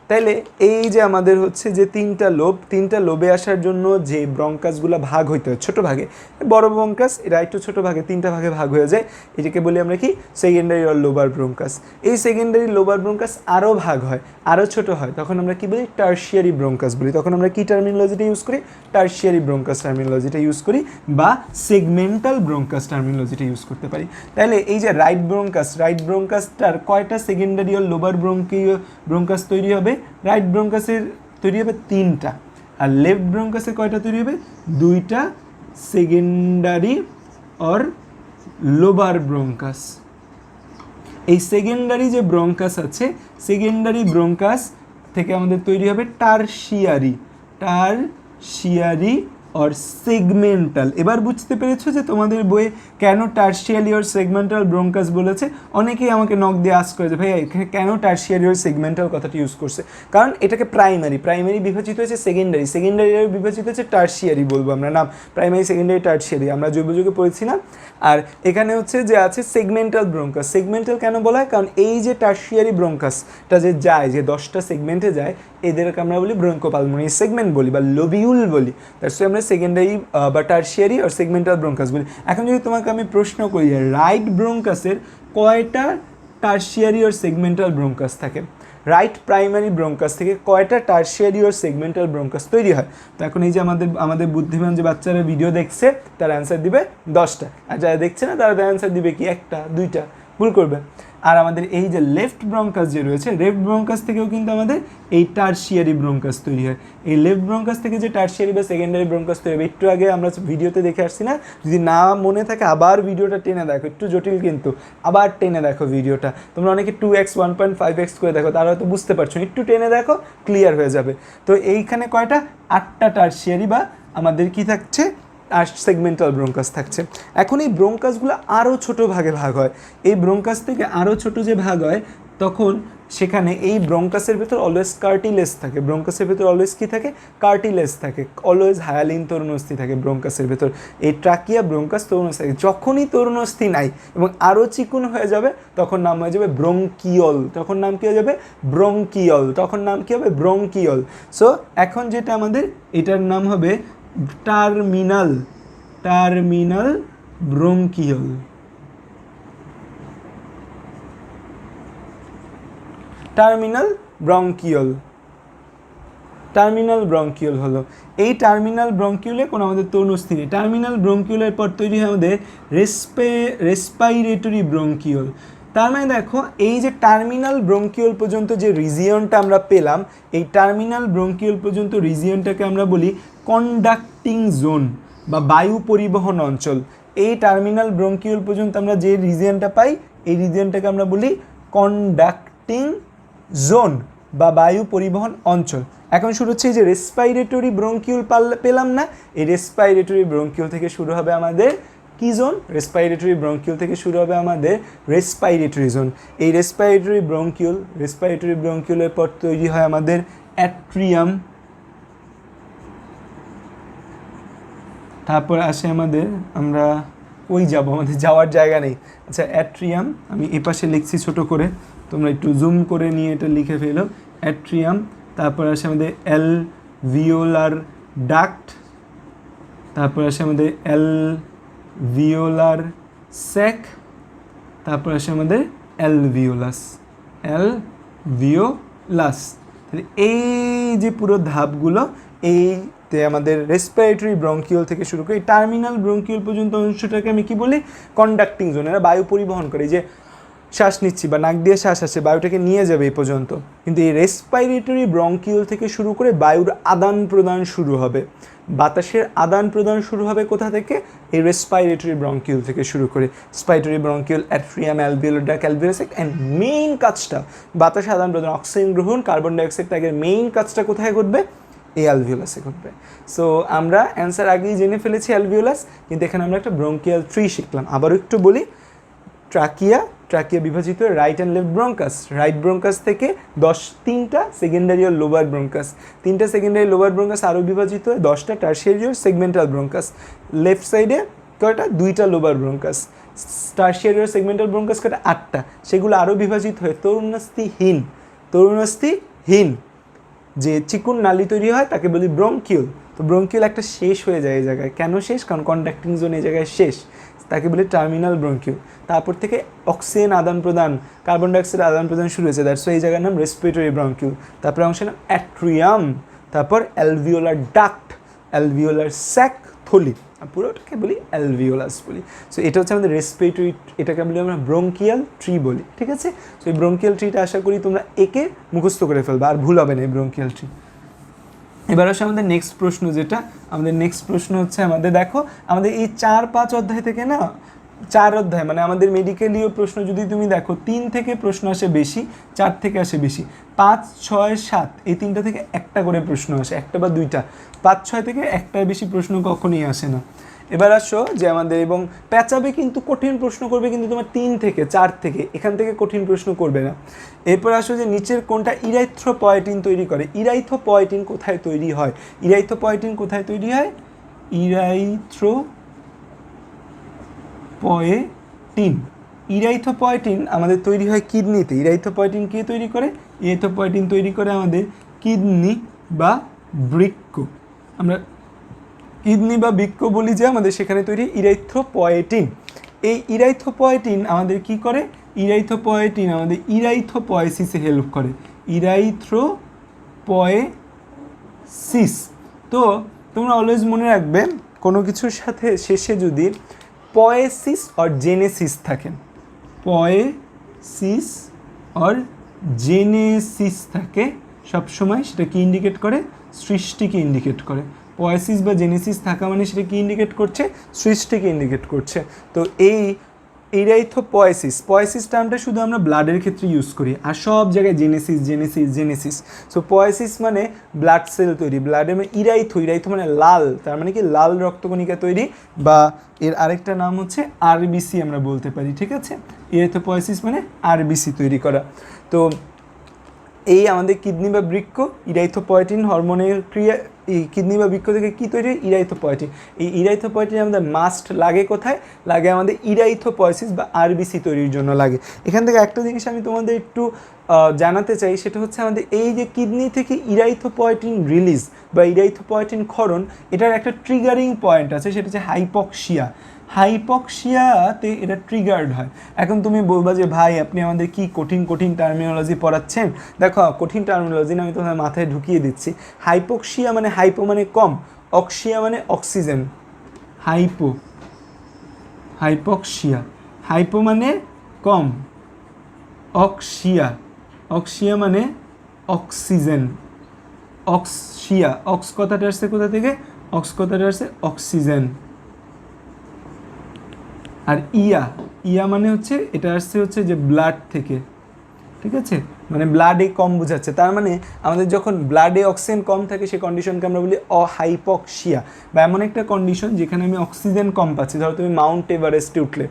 তাইলে এই যে আমাদের হচ্ছে যে তিনটা লোব, তিনটা লোবে আসার জন্য যে ব্রঙ্কাসগুলো ভাগ হইতে হয় ছোটো ভাগে, বড় ব্রঙ্কাস এরা একটু ছোটো ভাগে তিনটা ভাগে ভাগ হয়ে যায়, এটাকে বলি আমরা কি? সেকেন্ডারি আর লোবার ব্রঙ্কাস। এই সেকেন্ডারি লোবার ব্রঙ্কাস আরও ভাগ হয়, আরও ছোট হয়, তখন আমরা কি বলি? টার্সিয়ারি ব্রঙ্কাস বলি। তখন আমরা কি টার্মিনোলজিটা ইউজ করি? টার্সিয়ারি ব্রঙ্কাস টার্মিনোলজিটা ইউজ করি, বা সেগমেন্টাল ব্রঙ্কাস টার্মিনোলজিটা ইউজ করতে পারি। তাহলে এই যে রাইট ব্রঙ্কাস, রাইট ব্রঙ্কাসটার কয়টা সেকেন্ডারি আর লোবার ব্রঙ্কাস তৈরি হবে? রাইট ব্রঙ্কাসের তৈরি হবে 3টা। আর লেফট ব্রঙ্কাসের কয়টা তৈরি হবে? 2টা সেকেন্ডারি আর লোবার ব্রঙ্কাস। এই সেকেন্ডারি যে ব্রঙ্কাস আছে, সেকেন্ডারি ব্রঙ্কাস থেকে আমাদের তৈরি হবে টার্সিয়ারি और সেগমেন্টাল। এবার বুঝতে পেরেছো যে তোমাদের বইয়ে কেন টার্সিয়ারি और সেগমেন্টাল ব্রঙ্কাস বলেছে? অনেকেই আমাকে নক দিয়ে আস্ক করে যে ভাই এখানে কেন টার্সিয়ারি और সেগমেন্টাল কথাটি ইউজ করছে? কারণ এটাকে প্রাইমারি বিভাজিত হয়েছে সেকেন্ডারি বিভাজিত হয়েছে টার্সিয়ারি বলবো আমরা, নাম প্রাইমারি সেকেন্ডারি টার্সিয়ারি আমরা জৈব যুগে পড়েছি না। আর এখানে হচ্ছে যে আছে সেগমেন্টাল ব্রঙ্কাস। সেগমেন্টাল কেন বলা হয়? কারণ এই যে টার্সিয়ারি ব্রঙ্কাসটা যে যায়, যে 10টা সেগমেন্টে যায়, এদেরকে আমরা বলি ব্রঙ্কোপালমোনারি সেগমেন্ট বলি বা লোবিউল বলি। দ্যাটস আমরা সেকেন্ডারি বা টার্সিয়ারি আর সেগমেন্টাল ব্রঙ্কাস বলি। এখন যদি তোমাকে আমি প্রশ্ন করি রাইট ব্রঙ্কাসের কয়টা টার্সিয়ারি আর সেগমেন্টাল ব্রঙ্কাস থাকে, রাইট প্রাইমারি ব্রঙ্কাস থেকে কয়টা টার্সিয়ারি আর সেগমেন্টাল ব্রঙ্কাস তৈরি হয়? তো এখন এই যে আমাদের বুদ্ধিমান যে বাচ্চারা ভিডিও দেখছে তারা অ্যান্সার দিবে 10টা, আর যারা দেখছে না তারা অ্যান্সার দিবে কি 1টা 2টা, ভুল করবে। আর আমাদের এই যে লেফট ব্রঙ্কাস যে রয়েছে, লেফট ব্রঙ্কাস থেকেও কিন্তু আমাদের এই টারশিয়ারি ব্রঙ্কাস তৈরি হয়। এই লেফট ব্রঙ্কাস থেকে যে টারশিয়ারি বা সেকেন্ডারি ব্রঙ্কাস তৈরি হবে, একটু আগে আমরা ভিডিওতে দেখে আসছি না, যদি না মনে থাকে আবার ভিডিওটা টেনে দেখো, একটু জটিল কিন্তু, আবার টেনে দেখো ভিডিওটা। তোমরা অনেকে 2x 1.5x করে দেখো, তারা হয়তো বুঝতে পারছো না, একটু টেনে দেখো, ক্লিয়ার হয়ে যাবে। তো এইখানে কয়টা, 8টা টারশিয়ারি বা আমাদের কি থাকছে, আর সেগমেন্টাল ব্রঙ্কাস থাকছে। এখন এই ব্রঙ্কাসগুলো আরও ছোট ভাগে ভাগ হয়। এই ব্রঙ্কাস থেকে আরও ছোট যে ভাগ হয়, তখন সেখানে এই ব্রঙ্কাসের ভেতর অলওয়েজ কার্টিলেজ থাকে। ব্রঙ্কাসের ভেতর অলওয়েজ কী থাকে, কার্টিলেজ থাকে, অলওয়েজ হায়ালিন তরুণস্থি থাকে ব্রঙ্কাসের ভেতর। এই ট্রাকিয়া ব্রঙ্কাস তরুণস্থি থাকে। যখনই তরুণস্থি নাই এবং আরও চিকুন হয়ে যাবে, তখন নাম হয়ে যাবে ব্রঙ্কিয়ল। তখন নাম কী হয়ে যাবে, ব্রঙ্কিয়ল। তখন নাম কী হবে, ব্রঙ্কিয়ল। সো এখন যেটা আমাদের, এটার নাম হবে টার্মিনাল ব্রঙ্কিয়ল। টার্মিনাল ব্রঙ্কিয়ল হলো। এই টার্মিনাল ব্রঙ্কিউলে কোনো আমাদের তরুণস্থি নেই। টার্মিনাল ব্রঙ্কিউলের পর তৈরি হয় আমাদের রেসপাইরেটরি ব্রঙ্কিউল। তার মানে দেখো, এই যে টার্মিনাল ব্রঙ্কিউল পর্যন্ত যে রিজিয়নটা আমরা পেলাম, এই টার্মিনাল ব্রঙ্কিউল পর্যন্ত রিজিয়নটাকে আমরা বলি কন্ডাক্টিং জোন বা বায়ু পরিবহন অঞ্চল। এই টার্মিনাল ব্রঙ্কিউল পর্যন্ত আমরা যে রিজিয়নটা পাই, এই রিজিয়নটাকে আমরা বলি কন্ডাক্টিং জোন বা বায়ু পরিবহন অঞ্চল। এখন শুরু হচ্ছে এই যে রেসপাইরেটরি ব্রঙ্কিউল পেলাম না, এই রেসপাইরেটরি ব্রঙ্কিউল থেকে শুরু হবে আমাদের কি জোন, রেসপাইরেটরি ব্রঙ্কিউল থেকে শুরু হবে আমাদের রেসপাইরেটরি জোন। এই রেসপাইরেটরি ব্রঙ্কিউলের পর তৈরি হয় আমাদের অ্যাট্রিয়াম। তারপর আসে আমাদের, আমরা আমাদের যাওয়ার জায়গা নেই। আচ্ছা, অ্যাট্রিয়াম আমি এ পাশে লিখছি ছোট করে, তোমরা একটু জুম করে নিয়ে এটা লিখে ফেলো, অ্যাট্রিয়াম। তারপর আসে আমাদের অ্যালভিওলার ডাক্ট। তারপর আসে আমাদের অ্যালভিওলার স্যাক। তারপর আসে আমাদের অ্যালভিওলাস। তাহলে এই যে পুরো ধাপগুলো, এইতে আমাদের রেসপিরেটরি ব্রঙ্কিউল থেকে শুরু করে টার্মিনাল ব্রঙ্কিউল পর্যন্ত অংশটাকে আমি কি বলি, কন্ডাক্টিং জোন। এরা বায়ু পরিবহন করে, যে শ্বাস নিচ্ছি বা নাক দিয়ে শ্বাস আসছে, বায়ুটাকে নিয়ে যাবে এই পর্যন্ত। কিন্তু এই রেসপিরেটরি ব্রঙ্কিউল থেকে শুরু করে বায়ুর আদান প্রদান শুরু হবে। বাতাসের আদান প্রদান শুরু হবে কোথা থেকে, এই রেসপিরেটরি ব্রঙ্কিউল থেকে শুরু করে। Respiratory bronchiole, atrium, alveolar duct, alveolus sac. And main কাজটা, বাতাসে আদান প্রদান, অক্সিজেন গ্রহণ, কার্বন ডাইঅক্সাইড ত্যাগের মেইন কাজটা কোথায় ঘটবে, এই অ্যালভিওলাসে ঘটবে। সো আমরা অ্যান্সার আগেই জেনে ফেলেছি অ্যালভিওলাস, কিন্তু এখানে আমরা একটা ব্রঙ্কিয়াল ট্রি শিখলাম। আবারও একটু বলি, ট্রাকিয়া বিভাজিত right and left bronchus. Right bronchus থেকে 3টা সেকেন্ডারি ও লোবার ব্রঙ্কাস, 3টা সেকেন্ডারি লোবার ব্রঙ্কাস আরও বিভাজিত হয় 10টা টারশিয়ারি ও সেগমেন্টাল ব্রঙ্কাস। লেফট সাইডে কয়টা, 2টা লোবার ব্রঙ্কাস। টারশিয়ারি ও সেগমেন্টাল ব্রঙ্কাস কয়টা, 8টা। সেগুলো আরও বিভাজিত হয় তরুণাস্থিহীন যে চিকুন নালী তৈরি হয় তাকে বলি ব্রঙ্কিউল। তো ব্রঙ্কিউল একটা শেষ হয়ে যায় এই জায়গায়। কেন শেষ, কারণ কন্ডাক্টিং জোন এই জায়গায় শেষ, তাকে বলি টার্মিনাল ব্রঙ্কিউল। তারপর থেকে অক্সিজেন আদান প্রদান, কার্বন ডাইঅক্সাইড আদান প্রদান শুরু হয়েছে, দ্যাটস ওয়াই এই জায়গার নাম রেসপিরেটরি ব্রঙ্কিউল। তারপর অংশের নাম অ্যাট্রিয়াম, তারপর অ্যালভিওলার ডাক্ট, অ্যালভিওলার স্যাক, থলি, পুরোটাকে বলি অ্যালভিওলাস বলি। সো এটা হচ্ছে আমাদের রেসপিরেটরি, এটাকে বলি আমরা ব্রঙ্কিয়াল ট্রি বলি, ঠিক আছে। সো এই ব্রঙ্কিয়াল ট্রিটা আশা করি তোমরা একে মুখস্থ করে ফেলবে, আর ভুল হবে না এই ব্রঙ্কিয়াল ট্রি। এবার আসে আমাদের নেক্সট প্রশ্ন, যেটা আমাদের নেক্সট প্রশ্ন হচ্ছে আমাদের, দেখো আমাদের এই 4-5 অধ্যায় থেকে না, 4 অধ্যায় মানে আমাদের মেডিকেলীয় প্রশ্ন যদি তুমি দেখো 3 থেকে প্রশ্ন আসে বেশি, 4 থেকে আসে বেশি। 5, 6, 7 এই 3টা থেকে একটা করে প্রশ্ন আসে, একটা বা 2টা। 5, 6 থেকে একটার বেশি প্রশ্ন কখনোই আসে না। এবার আসো যে আমাদের, এবং প্যাচাবে কিন্তু কঠিন প্রশ্ন করবে, কিন্তু তোমার 3 থেকে 4 থেকে, এখান থেকে কঠিন প্রশ্ন করবে না। এরপর আসো যে নিচের কোনটা ইরাইথ্রোপয়েটিন তৈরি করে। ইরাইথ্রোপয়েটিন কোথায় তৈরি হয়, ইরাইথ্রোপয়েটিন আমাদের তৈরি হয় কিডনিতে। ইরাইথ্রোপয়েটিন কে তৈরি করে, ইরাইথ্রোপয়েটিন তৈরি করে আমাদের কিডনি বা বৃক্ক। আমরা কিডনি বা বৃক্ক বলি যে আমাদের, সেখানে তৈরি ইরাইথ্রোপয়েটিন। এই ইরাইথ্রোপয়েটিন আমাদের কি করে, ইরাইথ্রোপয়েটিন আমাদের ইরাইথ্রোপয়েসিসে হেল্প করে, ইরাইথ্রোপয়েসিস। তো তোমরা অলওয়েজ মনে রাখবে, কোনো কিছুর সাথে শেষে যদি পয়েসিস আর জেনেসিস থাকে, সিস অর জেনেসিস থাকে সবসময়, সেটা কি ইন্ডিকেট করে? সৃষ্টিকে ইন্ডিকেট করে। পয়েসিস বা জেনেসিস থাকা মানে সেটা কি ইন্ডিকেট করছে? সৃষ্টিকে ইন্ডিকেট করছে। তো এই ইরাইথোপয়েসিস, পয়েসিস টার্মটা শুধু আমরা ব্লাডের ক্ষেত্রে ইউজ করি, আর সব জায়গায় জেনেসিস জেনেসিস জেনেসিস। সো পয়েসিস মানে ব্লাড সেল তৈরি, ব্লাডের মানে ইরাইথো মানে লাল, তার মানে কি লাল রক্তকণিকা তৈরি, বা এর আরেকটা নাম হচ্ছে আরবিসি আমরা বলতে পারি, ঠিক আছে? ইরাইথোপয়েসিস মানে আরবিসি তৈরি করা। তো এই আমাদের কিডনি বা বৃক্ক ইরাইথোপয়েটিন হরমোনের ক্রিয়া, এই কিডনি বা বৃক্ক থেকে কী তৈরি? ইরাইথোপয়েটিন। এই ইরাইথোপয়েটিন আমাদের মাস্ট লাগে কোথায়? লাগে আমাদের ইরাইথোপয়েসিস বা আরবিসি তৈরির জন্য লাগে। এখান থেকে একটা জিনিস আমি তোমাদের একটু জানাতে চাই, সেটা হচ্ছে আমাদের এই যে কিডনি থেকে ইরাইথোপয়েটিন রিলিজ বা ইরাইথোপয়েটিন ক্ষরণ, এটার একটা ট্রিগারিং পয়েন্ট আছে, সেটা হচ্ছে হাইপক্সিয়া। হাইপক্সিয়াতে এটা ট্রিগার্ড হয়। এখন তুমি বলবা যে ভাই আপনি আমাদের কি কঠিন কঠিন টার্মিনোলজি পড়াচ্ছেন। দেখো কঠিন টার্মিনোলজি না, আমি তোমাদের মাথায় ঢুকিয়ে দিচ্ছি। হাইপক্সিয়া মানে হাইপো মানে কম, অক্সিয়া মানে অক্সিজেন, হাইপক্সিয়া, হাইপো মানে কম, অক্সিয়া মানে অক্সিজেন, অক্স কথাটা আসছে কোথা থেকে? অক্স কথাটা আসছে অক্সিজেন। আর ইয়া মানে হচ্ছে, এটা আসছে হচ্ছে যে ব্লাড থেকে, ঠিক আছে? মানে ব্লাডে কম বোঝাচ্ছে, তার মানে আমাদের যখন ব্লাডে অক্সিজেন কম থাকে সেই কন্ডিশনকে আমরা বলি হাইপক্সিয়া, বা এমন একটা কন্ডিশন যেখানে আমি অক্সিজেন কম পাচ্ছি। ধরো তুমি মাউন্ট এভারেস্টে উঠলে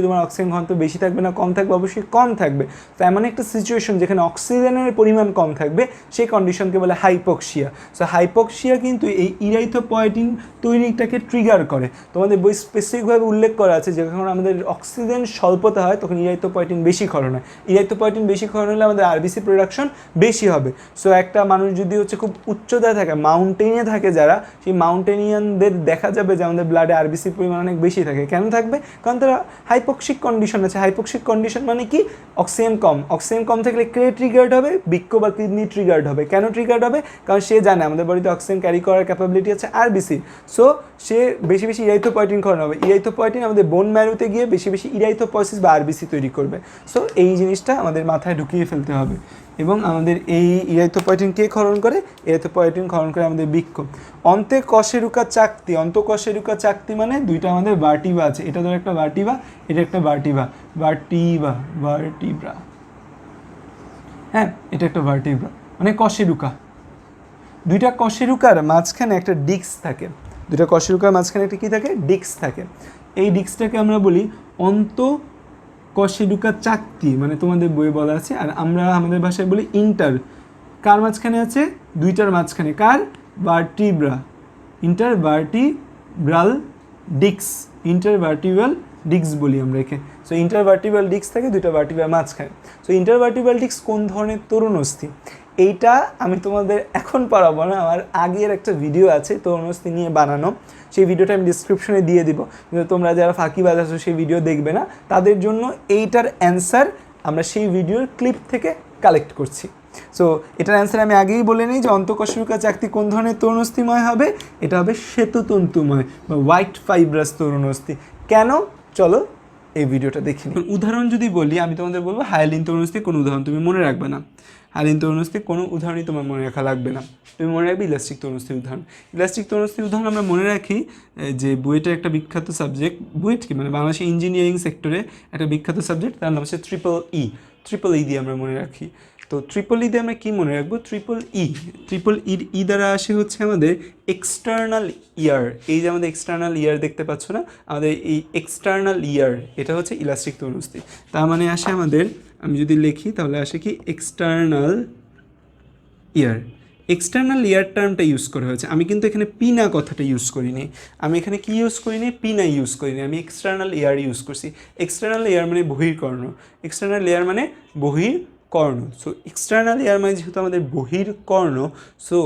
তোমার অক্সিজেন ঘনত্ব বেশি থাকবে না কম থাকবে? অবশ্যই কম থাকবে। তো এমন একটা সিচুয়েশন যেখানে অক্সিজেনের পরিমাণ কম থাকবে, সেই কন্ডিশনকে বলে হাইপক্সিয়া। সো হাইপক্সিয়া কিন্তু এই ইরাইথোপয়েটিন তৈরিটাকে ট্রিগার করে। তোমাদের বই স্পেসিফিকভাবে উল্লেখ করা আছে, যখন আমাদের অক্সিজেন স্বল্পতা হয় তখন ইরাইথোপয়েটিন বেশি ক্ষরণ হয়। ইরাইথোপয়েটিন বেশি ক্ষরণ হলে আমাদের আরবিসি প্রোডাকশন বেশি হবে। সো একটা মানুষ যদি হচ্ছে খুব উচ্চতায় থাকে, মাউন্টেনে থাকে যারা, সেই মাউন্টেনিয়ানদের দেখা যাবে যে আমাদের ব্লাডে আরবিসির পরিমাণ অনেক বেশি থাকে। কেন থাকবে? কারণ তারা হাইপক্সিক কন্ডিশন আছে। হাইপক্সিক কন্ডিশন মানে কি? অক্সিজেন কম থাকলে কে ট্রিগার্ড হবে? বৃক্ক বা কিডনি ট্রিগার্ড হবে। কেন ট্রিগার্ড হবে? কারণ সে জানে আমাদের বডিতে অক্সিজেন ক্যারি করার ক্যাপাবিলিটি আছে আরবিসি। সো সে বেশি বেশি ইরাইথোপয়েটিন ক্ষরণ হবে। ইরাইথোপয়েটিন আমাদের বোন ম্যারোতে গিয়ে বেশি বেশি ইরাইথোপয়েসিস বা আরবিসি তৈরি করবে। সো এই জিনিসটা আমাদের মাথায় ঢুকিয়ে ফেলতে হবে। এবং আমাদের এই ইরাইথোপয়েটিন কে ক্ষরণ করে? ইরাইথোপয়েটিন ক্ষরণ করে আমাদের বৃক্ক। অন্তঃকশেরুকা চাকতি মানে দুইটা আমাদের ভার্টিব্রা আছে। এটা ধরো একটা ভার্টিব্রা, এটা একটা ভার্টিব্রা, হ্যাঁ, এটা একটা ভার্টিব্রা মানে কশেরুকা। দুইটা কশেরুকার মাঝখানে একটা ডিস্ক থাকে। দুইটা কশেরুকার মাঝখানে একটা কী থাকে? ডিস্ক থাকে। এই ডিস্কটাকে আমরা বলি অন্তঃকশেরুকা চাকতি, মানে তোমাদের বই বলা আছে, আর আমরা আমাদের ভাষায় বলি ইন্টার। কার মাঝখানে আছে? দুইটার মাঝখানে। কার? ভার্টিব্রা, ইন্টারভার্টিব্রাল ডিস্ক বলি আমরা একে। সো ইন্টারভার্টিব্রাল ডিস্ক থাকে দুইটা ভার্টিব্রার মাঝখানে। সো ইন্টারভার্টিব্রাল ডিস্ক কোন ধরনের তরুণস্থি? এইটা আমি তোমাদের এখন পড়াবো না, আমার আগের একটা ভিডিও আছে তরুণস্থি নিয়ে বানানো, সেই ভিডিওটা আমি ডিসক্রিপশনে দিয়ে দিব। কিন্তু তোমরা যারা ফাঁকিবাজ আছো সেই ভিডিও দেখবে না, তাদের জন্য এইটার অ্যান্সার আমরা সেই ভিডিওর ক্লিপ থেকে কালেক্ট করছি। সো এটার অ্যান্সার আমি আগেই বলে নিই যে অন্তঃকশেরুকা চাকতি কোন ধরনের তরুণস্থিময় হবে? এটা হবে শ্বেততন্তুময় বা হোয়াইট ফাইব্রাস তরুণস্থি। কেন? চলো এই ভিডিওটা দেখি। উদাহরণ যদি বলি, আমি তোমাদের বলবো হায়ালিন তরুণস্থি কোনো উদাহরণ তুমি মনে রাখবে না। হায়ালিন তরুণস্থি কোনো উদাহরণই তোমার মনে রাখা লাগবে না, তুমি মনে রাখবে ইলাস্টিক তরুণস্থির উদাহরণ। ইলাস্টিক তরুণস্থির উদাহরণ আমরা মনে রাখি যে বুয়েটের একটা বিখ্যাত সাবজেক্ট, বুয়েট কি মানে বাংলাদেশের ইঞ্জিনিয়ারিং সেক্টরে একটা বিখ্যাত সাবজেক্ট, তার নাম হচ্ছে ট্রিপল ই দিয়ে আমরা মনে রাখি। তো ট্রিপল ই দিয়ে আমরা কী মনে রাখবো? ট্রিপল ই দ্বারা আসে হচ্ছে আমাদের এক্সটার্নাল ইয়ার। এই যে আমাদের এক্সটার্নাল ইয়ার দেখতে পাচ্ছ না, আমাদের এই এক্সটার্নাল ইয়ার, এটা হচ্ছে ইলাস্টিক তরুণস্থি। তার মানে আসে আমাদের, আমি যদি লিখি তাহলে আসে কি? এক্সটার্নাল ইয়ার টার্মটা ইউজ করা হয়েছে। আমি কিন্তু এখানে পিনা কথাটা ইউজ করিনি, আমি এখানে কি ইউজ করিনি? পিনা ইউজ করিনি, আমি এক্সটার্নাল ইয়ার ইউজ করছি। এক্সটার্নাল ইয়ার মানে বহির্কর্ণ, সো এক্সটার্নাল ইয়ার মানে যেহেতু আমাদের বহির্কর্ণ, সো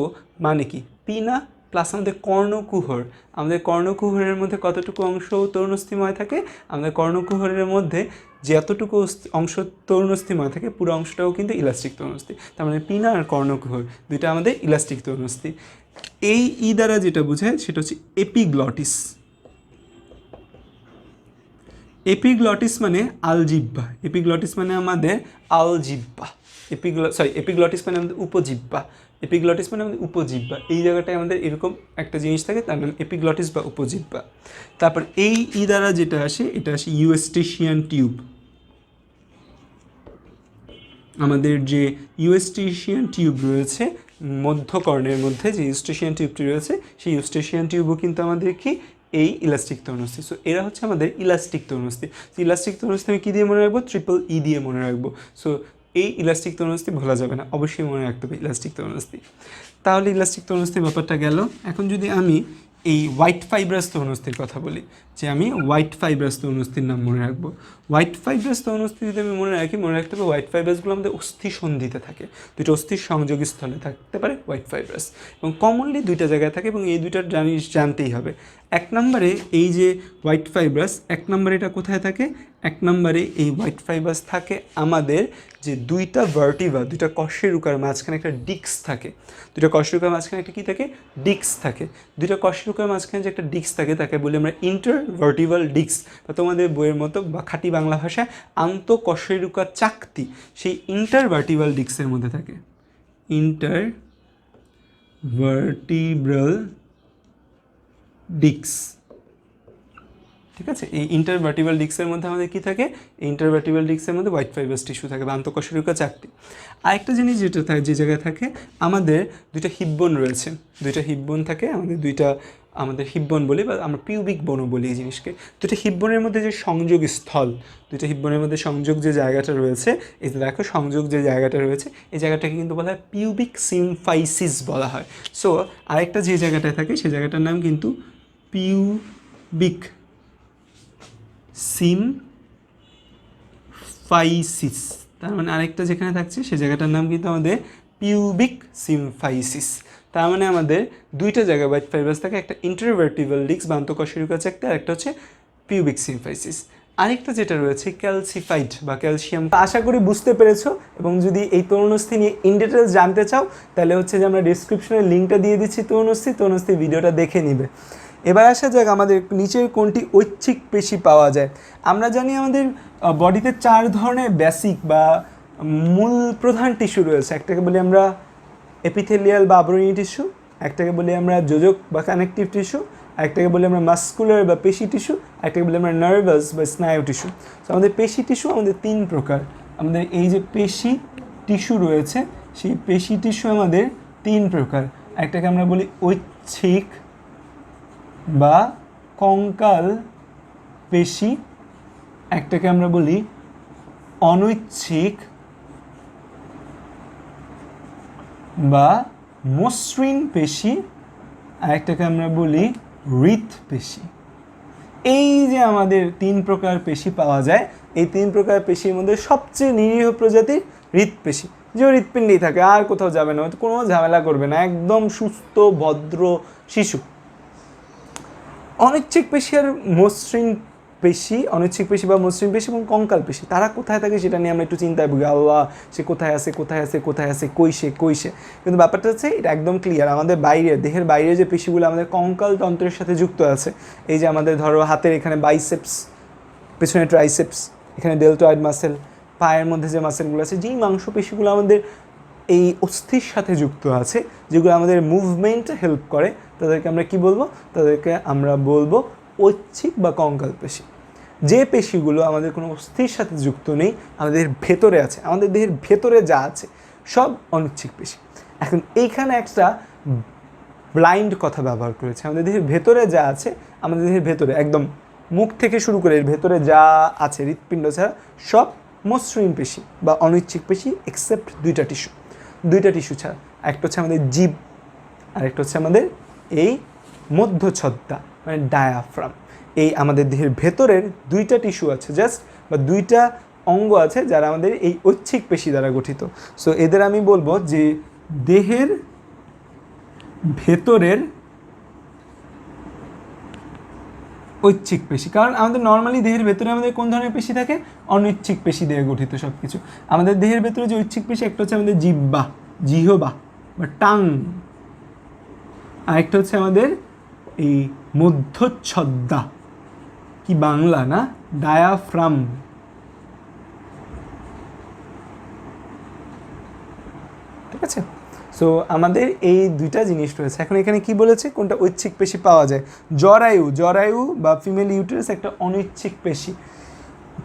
মানে কি? পিনা প্লাস আমাদের কর্ণকুহর। আমাদের কর্ণকুহরের মধ্যে কতটুকু অংশ তরুণস্থিময় থাকে? আমাদের কর্ণকুহরের মধ্যে যতটুকু অংশ তরুণস্থিময় থাকে পুরো অংশটাও কিন্তু ইলাস্টিক তরুণস্থি। তার মানে পিনা আর কর্ণকুহর দুইটা আমাদের ইলাস্টিক তরুণস্থি। এই ই দ্বারা যেটা বোঝায় সেটা হচ্ছে এপিগ্লটিস। এপিগ্লটিস মানে আলজিহ্বা, এপিগ্লটিস মানে আমাদের আলজিহ্বা, এপিগ্লটিস মানে আমাদের উপজিহ্বা, এপিগ্লটিস মানে আমাদের উপজিহ্বা। এই জায়গাটায় আমাদের এরকম একটা জিনিস থাকে, তার নাম এপিগ্লটিস বা উপজিহ্বা। তারপর এই দ্বারা যেটা আসে, এটা আসে ইউস্টেশিয়ান টিউব। আমাদের যে ইউস্টেশিয়ান টিউব রয়েছে মধ্যকর্ণের মধ্যে, যে ইউস্টেশিয়ান টিউবটি রয়েছে, সেই ইউস্টেশিয়ান টিউবও কিন্তু আমাদের কি এই ইলাস্টিক তরুণস্থি। সো এরা হচ্ছে আমাদের ইলাস্টিক তরুণস্থি। ইলাস্টিক তরুণস্থি আমি কী দিয়ে মনে রাখবো? ট্রিপল ই দিয়ে মনে রাখবো। সো এই ইলাস্টিক তরুণস্থি ভোলা যাবে না, অবশ্যই মনে রাখতে হবে ইলাস্টিক তরুণস্থি। তাহলে ইলাস্টিক তরুণস্থির ব্যাপারটা গেল। এখন যদি আমি এই হোয়াইট ফাইব্রাস তরুণস্থির কথা বলি, যে আমি হোয়াইট ফাইব্রাস তরুণস্থির নাম মনে রাখবো। হোয়াইট ফাইব্রাস তরুণস্থি যদি আমি মনে রাখি, মনে রাখতে হবে হোয়াইট ফাইব্রাসগুলো আমাদের অস্থি সন্ধিতে থাকে, দুটো অস্থির সংযোগী স্থলে থাকতে পারে হোয়াইট ফাইব্রাস, এবং কমনলি দুইটা জায়গায় থাকে, এবং এই দুইটার জিনিস জানতেই হবে। এক নম্বরে এই যে হোয়াইট ফাইব্রাস, এক নম্বরে এটা কোথায় থাকে? এক নম্বরে এই হোয়াইট ফাইব্রাস থাকে আমাদের যে দুইটা ভার্টিভা, দুইটা কশেরুকার মাঝখানে একটা ডিস্ক থাকে, দুইটা কশেরুকার মাঝখানে একটা কী থাকে? ডিস্ক থাকে। দুইটা কশেরুকার মাঝখানে যে একটা ডিস্ক থাকে তাকে বলি আমরা ইন্টারভার্টিভাল ডিস্ক, বা তোমাদের বইয়ের মতো বা খাঁটি বাংলা ভাষায় আন্তঃকশেরুকা চাকতি, সেই ইন্টারভার্টিভাল ডিস্কের মধ্যে থাকে। ইন্টারভার্টিব্রাল ডিস্ক, ঠিক আছে? এই ইন্টারভার্টিভাল ডিস্কের মধ্যে আমাদের কী থাকে? এই ইন্টারভার্টিভাল ডিস্কের মধ্যে হোয়াইট ফাইব্রাস টিস্যু থাকে বা আন্তঃকশেরুকা চাকতি। আরেকটা জিনিস যেটা থাকে, যে জায়গায় থাকে, আমাদের দুইটা হিপবোন রয়েছে, দুইটা হিপবোন থাকে আমাদের হিপবোন বলি, বা আমরা পিউবিক বোনও বলি এই জিনিসকে। দুইটা হিপবোনের মধ্যে যে সংযোগ স্থল, দুইটা হিপবোনের মধ্যে সংযোগ যে জায়গাটা রয়েছে, এই যে দেখো সংযোগ যে জায়গাটা রয়েছে, এই জায়গাটাকে কিন্তু বলা হয় পিউবিক সিমফাইসিস বলা হয়। সো আরেকটা যে জায়গাটায় থাকে সেই জায়গাটার নাম কিন্তু পিউবিক সিমফাইসিস। তার মানে আরেকটা যেখানে থাকছে সে জায়গাটার নাম কিন্তু আমাদের পিউবিক সিমফাইসিস। তার মানে আমাদের দুইটা জায়গায় হোয়াইট ফাইব্রাস থাকে, একটা ইন্টারভার্টিভাল ডিস্ক বা আন্তঃকশেরুকা চাকতি, আর একটা হচ্ছে পিউবিক সিমফাইসিস। আরেকটা যেটা রয়েছে ক্যালসিফাইড বা ক্যালসিয়াম। আশা করি বুঝতে পেরেছো, এবং যদি এই তরুণস্থি নিয়ে ইন ডিটেলস জানতে চাও তাহলে হচ্ছে যে আমরা ডিসক্রিপশনে লিঙ্কটা দিয়ে দিচ্ছি তরুণস্থি ভিডিওটা দেখে নিবে। এবার আসা যাক আমাদের নিচের কোনটি ঐচ্ছিক পেশি পাওয়া যায়। আমরা জানি আমাদের বডিতে 4 ধরনের বেসিক বা মূল প্রধান টিস্যু রয়েছে। একটাকে বলি আমরা এপিথেলিয়াল বা আবরণী টিস্যু, একটাকে বলি আমরা যোজক বা কানেকটিভ টিস্যু, একটাকে বলি আমরা মাস্কুলার বা পেশি টিস্যু, একটাকে বলি আমরা নার্ভাস বা স্নায়ু টিস্যু। তো আমাদের পেশি টিস্যু আমাদের 3 প্রকার। আমাদের এই যে পেশি টিস্যু রয়েছে, সেই পেশি টিস্যু আমাদের 3 প্রকার। একটাকে আমরা বলি ঐচ্ছিক বা কঙ্কাল পেশি, একটাকে আমরা বলি অনৈচ্ছিক বা মসৃণ পেশি, আর একটাকে আমরা বলি হৃৎপেশি। এই যে আমাদের 3 প্রকার পেশি পাওয়া যায়, এই 3 প্রকার পেশির মধ্যে সবচেয়ে নিরীহ প্রজাতির হৃৎপেশি, যে হৃৎপিণ্ডেই থাকে, আর কোথাও যাবে না, কোনো ঝামেলা করবে না, একদম সুস্থ ভদ্র শিশু। অনৈচ্ছিক পেশি আর মসৃণ পেশি, অনৈচ্ছিক পেশি বা মসৃণ পেশি এবং কঙ্কাল পেশি, তারা কোথায় থাকে সেটা নিয়ে আমরা একটু চিন্তায় ভুগি, আল্লাহ সে কোথায় আছে, কইসে। কিন্তু ব্যাপারটা হচ্ছে এটা একদম ক্লিয়ার। আমাদের বাইরে, দেহের বাইরে যে পেশিগুলো আমাদের কঙ্কাল তন্ত্রের সাথে যুক্ত আছে, এই যে আমাদের ধরো হাতের এখানে বাইসেপস, পেছনে ট্রাইসেপস, এখানে ডেলটয়েড মাসেল, পায়ের মধ্যে যে মাসেলগুলো আছে, যেই মাংসপেশিগুলো আমাদের এই অস্থির সাথে যুক্ত আছে, যেগুলো আমাদের মুভমেন্টে হেল্প করে, তাদেরকে আমরা কি বলবো? তাদেরকে আমরা বলবো ঐচ্ছিক বা কঙ্কাল পেশি। যে পেশিগুলো আমাদের কোনো অস্থির সাথে যুক্ত নেই, আমাদের ভেতরে আছে, আমাদের দেহের ভেতরে যা আছে সব অনৈচ্ছিক পেশি। এখন এইখানে একটা ব্লাইন্ড কথা ব্যবহার করেছে, আমাদের দেহের ভেতরে যা আছে, আমাদের দেহের ভেতরে একদম মুখ থেকে শুরু করে এর ভেতরে যা আছে হৃৎপিণ্ড ছাড়া সব মসৃণ পেশি বা অনৈচ্ছিক পেশি, এক্সেপ্ট দুইটা টিস্যু ছাড়া। একটা হচ্ছে আমাদের জিভ, আর একটা হচ্ছে আমাদের এই মধ্যচ্ছদা মানে ডায়াফ্রাম। এই আমাদের দেহের ভেতরের 2টা টিস্যু আছে জাস্ট, বা 2টা অঙ্গ আছে যারা আমাদের এই ঐচ্ছিক পেশি দ্বারা গঠিত। সো এদের আমি বলবো যে দেহের ভেতরের ঐচ্ছিক পেশি। কারণ আমাদের নর্মালি দেহের ভেতরে আমাদের কোন ধরনের পেশি থাকে? অনৈচ্ছিক পেশি দিয়ে গঠিত সব কিছু। আমাদের দেহের ভেতরে যে ঐচ্ছিক পেশি, একটা হচ্ছে আমাদের জিহ্বা বা টাং, আরেকটা হচ্ছে আমাদের এই মধ্যচ্ছদা, কি বাংলা না, ডায়াফ্রাম। ঠিক আছে, সো আমাদের এই দুইটা জিনিস রয়েছে। এখন এখানে কি বলেছে, কোনটা ঐচ্ছিক পেশি পাওয়া যায়? জরায়ু বা ফিমেল ইউটেরাস একটা অনৈচ্ছিক পেশি।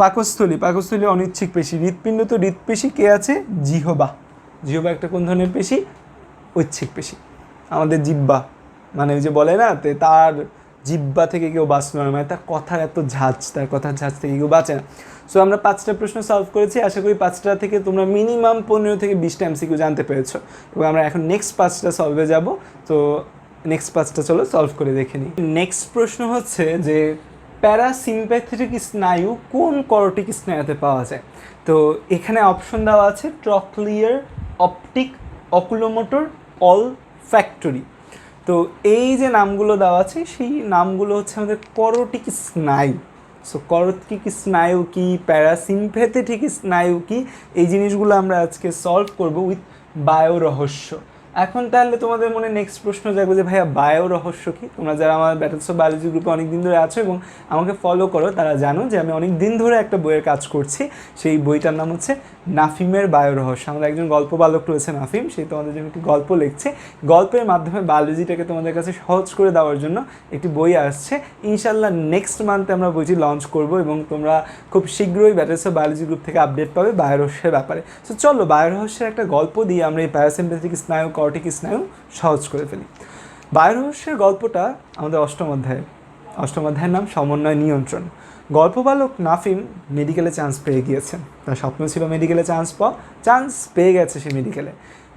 পাকস্থলী অনৈচ্ছিক পেশি। হৃৎপিণ্ড তো হৃৎপেশি কে আছে? জিহবা একটা কোন ধরনের পেশি? ঐচ্ছিক পেশি। আমাদের জিহ্বা, মানে ওই যে বলে না তার জিহ্বা থেকে কেউ বাঁচল না, মানে তার কথার এত ঝাঁজ, তার কথার ঝাঁজ থেকে কেউ বাঁচে না। সো আমরা 5টা প্রশ্ন সলভ করেছি, আশা করি 5টা থেকে তোমরা মিনিমাম 15 থেকে 20টা এমসিকিউ জানতে পেরেছো। এবং আমরা এখন নেক্সট 5টা সলভে যাব। তো নেক্সট 5টা চলো সলভ করে দেখে নিই। নেক্সট প্রশ্ন হচ্ছে যে প্যারাসিম্প্যাথেটিক স্নায়ু কোন করটিক স্নায়ুতে পাওয়া যায়? তো এখানে অপশন দেওয়া আছে ট্রক্লিয়ার, অপটিক, অকুলোমোটর, অলফ্যাক্টরি। তো এই যে নামগুলো দেওয়া আছে সেই নামগুলো হচ্ছে আমাদের করটিক স্নায়ু। সো করটিক স্নায়ু কি, প্যারাসিম্প্যাথেটিক স্নায়ু কি, এই জিনিসগুলো আমরা আজকে সলভ করব উইথ বায়ো রহস্য। এখন তাহলে তোমাদের মনে নেক্সট প্রশ্ন জাগবে যে ভাইয়া বায়ো রহস্য কি? তোমরা যারা আমার ব্যাটেলস অফ বায়োলজি গ্রুপে অনেক দিন ধরে আছো এবং আমাকে ফলো করো তারা জানো যে আমি অনেক দিন ধরে একটা বইয়ের কাজ করছি। সেই বইটার নাম হচ্ছে নাফিমের বায়ো রহস্য। আমাদের একজন গল্প বালক রয়েছে নাফিম, সেই তোমাদের জন্য একটি গল্প লিখছে। গল্পের মাধ্যমে বায়োলজিটাকে তোমাদের কাছে সহজ করে দেওয়ার জন্য একটি বই আসছে। ইনশাল্লাহ নেক্সট মান্থে আমরা বইটি লঞ্চ করব এবং তোমরা খুব শীঘ্রই ব্যাটেলস অফ বায়োলজি গ্রুপ থেকে আপডেট পাবে বায়ো রহস্যের ব্যাপারে। সো চলো বায়ো রহস্যের একটা গল্প দিয়ে আমরা এই প্যারাসিম্প্যাথেটিক স্নায়ু, করটিক স্নায়ু সহজ করে ফেলি। বায়ো রহস্যের গল্পটা আমাদের অষ্টম অধ্যায়ের নাম সমন্বয় নিয়ন্ত্রণ। গল্পবালক নাফিম মেডিকেলে চান্স পেয়ে গিয়েছেন, তার স্বপ্ন ছিল মেডিকেলে চান্স পেয়ে গেছে। সে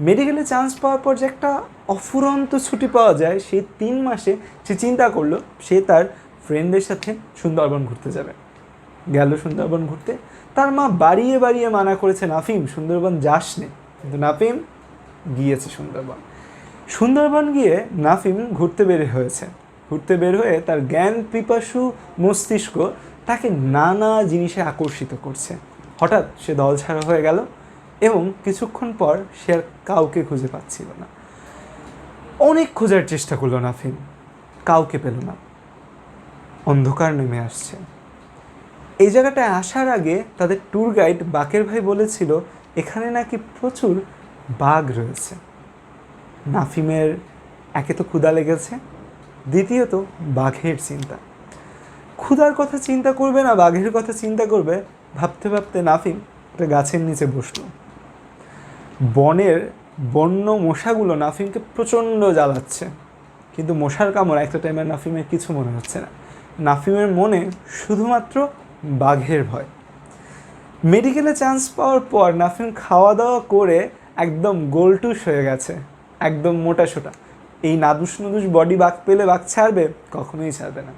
মেডিকেলে চান্স পাওয়ার পর যে একটা অফুরন্ত ছুটি পাওয়া যায়, সেই 3 মাসে সে চিন্তা করলো সে তার ফ্রেন্ডের সাথে সুন্দরবন ঘুরতে যাবে। গেল সুন্দরবন ঘুরতে, তার মা বাড়িয়ে মানা করেছে নাফিম সুন্দরবন যাস নে, কিন্তু নাফিম গিয়েছে সুন্দরবন গিয়ে নাফিম ঘুরতে বের হয়ে তার জ্ঞান পিপাসু মস্তিষ্ক তাকে নানা জিনিসে আকর্ষিত করছে। হঠাৎ সে দলছাড়া হয়ে গেল এবং কিছুক্ষণ পর সে আর কাউকে খুঁজে পাচ্ছিল না। অনেক খোঁজার চেষ্টা করলো নাফিম, কাউকে পেল না। অন্ধকার নেমে আসছে। এই জায়গাটায় আসার আগে তাদের ট্যুর গাইড বাকের ভাই বলেছিল এখানে নাকি প্রচুর বাঘ রয়েছে। নাফিমের একে তো ক্ষুধা লেগেছে, দ্বিতীয়ত বাঘের চিন্তা। ক্ষুধার কথা চিন্তা করবে না বাঘের কথা চিন্তা করবে, ভাবতে ভাবতে নাফিম একটা গাছের নিচে বসল। বনের বন্য মশাগুলো নাফিমকে প্রচণ্ড জ্বালাচ্ছে, কিন্তু মশার কামড় একটা টাইমে নাফিমের কিছু মনে হচ্ছে না। নাফিমের মনে শুধুমাত্র বাঘের ভয়। মেডিকেলে চান্স পাওয়ার পর নাফিম খাওয়া দাওয়া করে একদম গোলটুস হয়ে গেছে, একদম মোটাসোটা। এই নাদুস বডি বাঘ পেলে বাঘ ছাড়বে? কখনোই ছাড়বে না।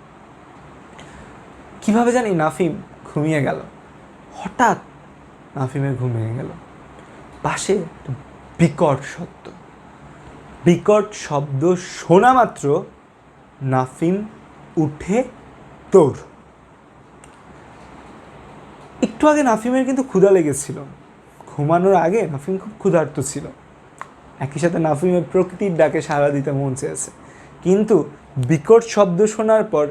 কীভাবে জানি নাফিম ঘুমিয়ে গেল। হঠাৎ নাফিমের ঘুমিয়ে গেল। পাশে বিকট শব্দ শোনা মাত্র নাফিম উঠে দৌড়। একটু আগে নাফিমের কিন্তু ক্ষুধা লেগেছিল, ঘুমানোর আগে নাফিম খুব ক্ষুধার্ত ছিল। একই সাথে নাফিমের প্রকৃতির ডাকে সাড়া দিতে মন চেয়েছে, কিন্তু বিকট শব্দ শোনার পর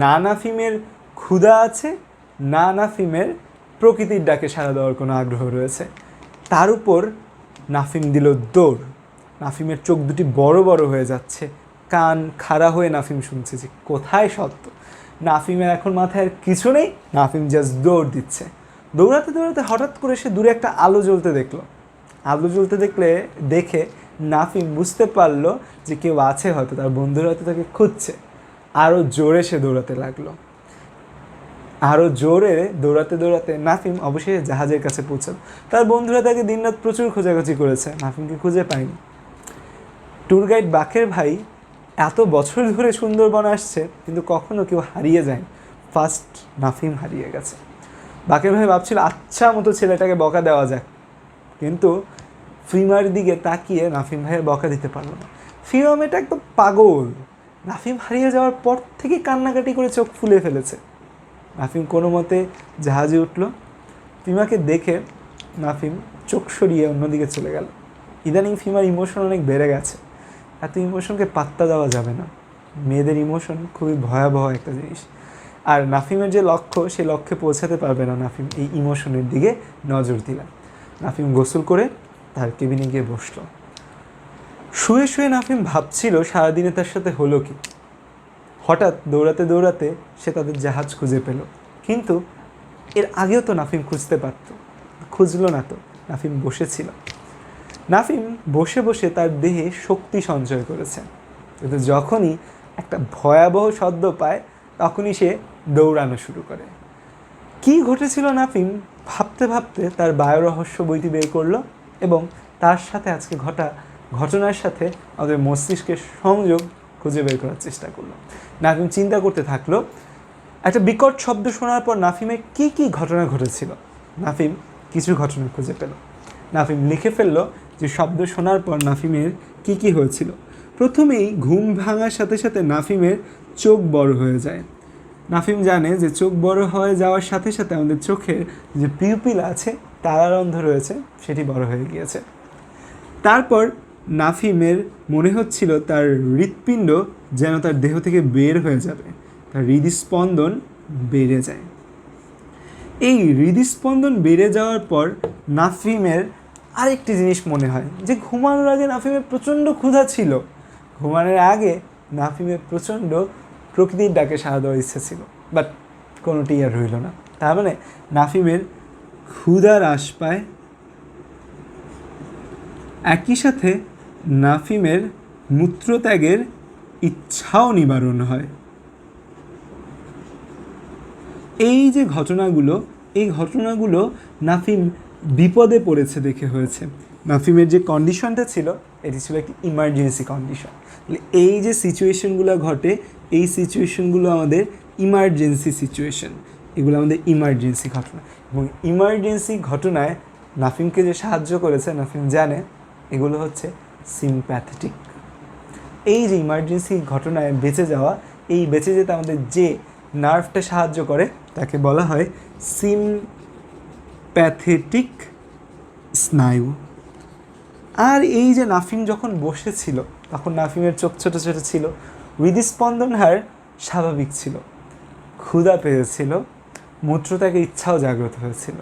না নাফিমের ক্ষুধা আছে, না নাফিমের প্রকৃতির ডাকে সাড়া দেওয়ার কোনো আগ্রহ রয়েছে। তার উপর নাফিম দিল দৌড়। নাফিমের চোখ দুটি বড় বড় হয়ে যাচ্ছে, কান খাড়া হয়ে নাফিম শুনছে যে কোথায় সত্য। নাফিমের এখন মাথায় আর কিছু নেই, নাফিম জাস্ট দৌড় দিচ্ছে। দৌড়াতে হঠাৎ করে সে দূরে একটা আলো জ্বলতে দেখে নাফিম বুঝতে পারলো যে কেউ আছে, হয়তো তার বন্ধুরা হয়তো তাকে খুঁজছে। আরও জোরে সে দৌড়াতে লাগলো। দৌড়াতে নাফিম অবশেষে জাহাজের কাছে পৌঁছাল। তার বন্ধুরা তাকে দিনরাত প্রচুর খোঁজাখুঁজি করেছে, নাফিমকে খুঁজে পায়নি। ট্যুর গাইড বাকের ভাই এত বছর ধরে সুন্দরবন আসছে, কিন্তু কখনো কেউ হারিয়ে যায়। ফার্স্ট নাফিম হারিয়ে গেছে। বাকের ভাই ভাবছিল আচ্ছা মতো ছেলেটাকে বকা দেওয়া যাক, কিন্তু ফিমার দিকে তাকিয়ে নাফিম ভাইয়ের বকা দিতে পারলো না। ফিমা মেয়েটা একদম পাগল। নাফিম হারিয়ে যাওয়ার পর থেকে কান্নাকাটি করে চোখ ফুলে ফেলেছে। নাফিম কোনো মতে জাহাজে উঠল। ফিমাকে দেখে নাফিম চোখ সরিয়ে অন্যদিকে চলে গেল। ইদানিং ফিমার ইমোশন অনেক বেড়ে গেছে। এত ইমোশনকে পাত্তা দেওয়া যাবে না। মেয়েদের ইমোশন খুবই ভয়াবহ একটা জিনিস। আর নাফিমের যে লক্ষ্য সেই লক্ষ্যে পৌঁছাতে পারবে না নাফিম এই ইমোশনের দিকে নজর দিলে। নাফিম গোসল করে তার কেবিনে গিয়ে বসলো। শুয়ে শুয়ে নাফিম ভাবছিল সারাদিনে তার সাথে হলো কি। হঠাৎ দৌড়াতে দৌড়াতে সে তাদের জাহাজ খুঁজে পেল, কিন্তু এর আগেও তো নাফিম খুঁজতে পারত, খুঁজলো না তো। নাফিম বসেছিল। নাফিম বসে বসে তার দেহে শক্তি সঞ্চয় করেছে, কিন্তু যখনই একটা ভয়াবহ শব্দ পায় তখনই সে দৌড়ানো শুরু করে। কি ঘটেছিল নাফিম ভাবতে ভাবতে তার বায়োরহস্য বইটি বের করলো এবং তার সাথে আজকে ঘটনার সাথে আমাদের মস্তিষ্কের সংযোগ খুঁজে বের করার চেষ্টা করলো। নাফিম চিন্তা করতে থাকলো একটা বিকট শব্দ শোনার পর নাফিমের কী কী ঘটনা ঘটেছিল। নাফিম কিছু ঘটনা খুঁজে পেল। নাফিম লিখে ফেললো যে শব্দ শোনার পর নাফিমের কী কী হয়েছিল। প্রথমেই ঘুম ভাঙার সাথে সাথে নাফিমের চোখ বড় হয়ে যায়। নাফিম জানে যে চোখ বড় হয়ে যাওয়ার সাথে সাথে আমাদের চোখের যে পিউপিল আছে, তারারন্ধ্র রয়েছে, সেটি বড় হয়ে গিয়েছে। তারপর নাফিমের মনে হচ্ছিল তার হৃৎপিণ্ড যেন তার দেহ থেকে বের হয়ে যাবে, তার হৃদস্পন্দন বেড়ে যায়। এই হৃদস্পন্দন বেড়ে যাওয়ার পর নাফিমের আরেকটি জিনিস মনে হয় যে ঘুমানোর আগে নাফিমের প্রচণ্ড ক্ষুধা ছিল। ঘুমানোর আগে নাফিমের প্রচণ্ড প্রকৃতির ডাকে সাড়া দেওয়ার ইচ্ছে ছিল, বাট কোনোটি আর রইল না। তার মানে নাফিমের ক্ষুধা হ্রাস পায়, একই সাথে নাফিমের মূত্রত্যাগের ইচ্ছাও নিবারণ হয়। এই যে ঘটনাগুলো, এই ঘটনাগুলো নাফিম বিপদে পড়েছে দেখে হয়েছে। নাফিমের যে কন্ডিশনটা ছিল এটি ছিল একটি ইমার্জেন্সি কন্ডিশন। এই যে সিচুয়েশনগুলো ঘটে, এই সিচুয়েশনগুলো আমাদের ইমার্জেন্সি সিচুয়েশন, এগুলো আমাদের ইমার্জেন্সি ঘটনা। এবং ইমার্জেন্সি ঘটনায় নাফিমকে যে সাহায্য করেছে, নাফিম জানে এগুলো হচ্ছে সিম্প্যাথেটিক। এই যে ইমার্জেন্সি ঘটনায় বেঁচে যাওয়া, এই বেঁচে যেতে আমাদের যে নার্ভটা সাহায্য করে তাকে বলা হয় সিম্প্যাথেটিক স্নায়ু। আর এই যে নাফিম যখন বসেছিল তখন নাফিমের চোখ ছোটো ছোটো ছিল, হৃদস্পন্দন হার স্বাভাবিক ছিল, ক্ষুধা পেয়েছিল, মূত্রত্যাগের ইচ্ছাও জাগ্রত হয়েছিল।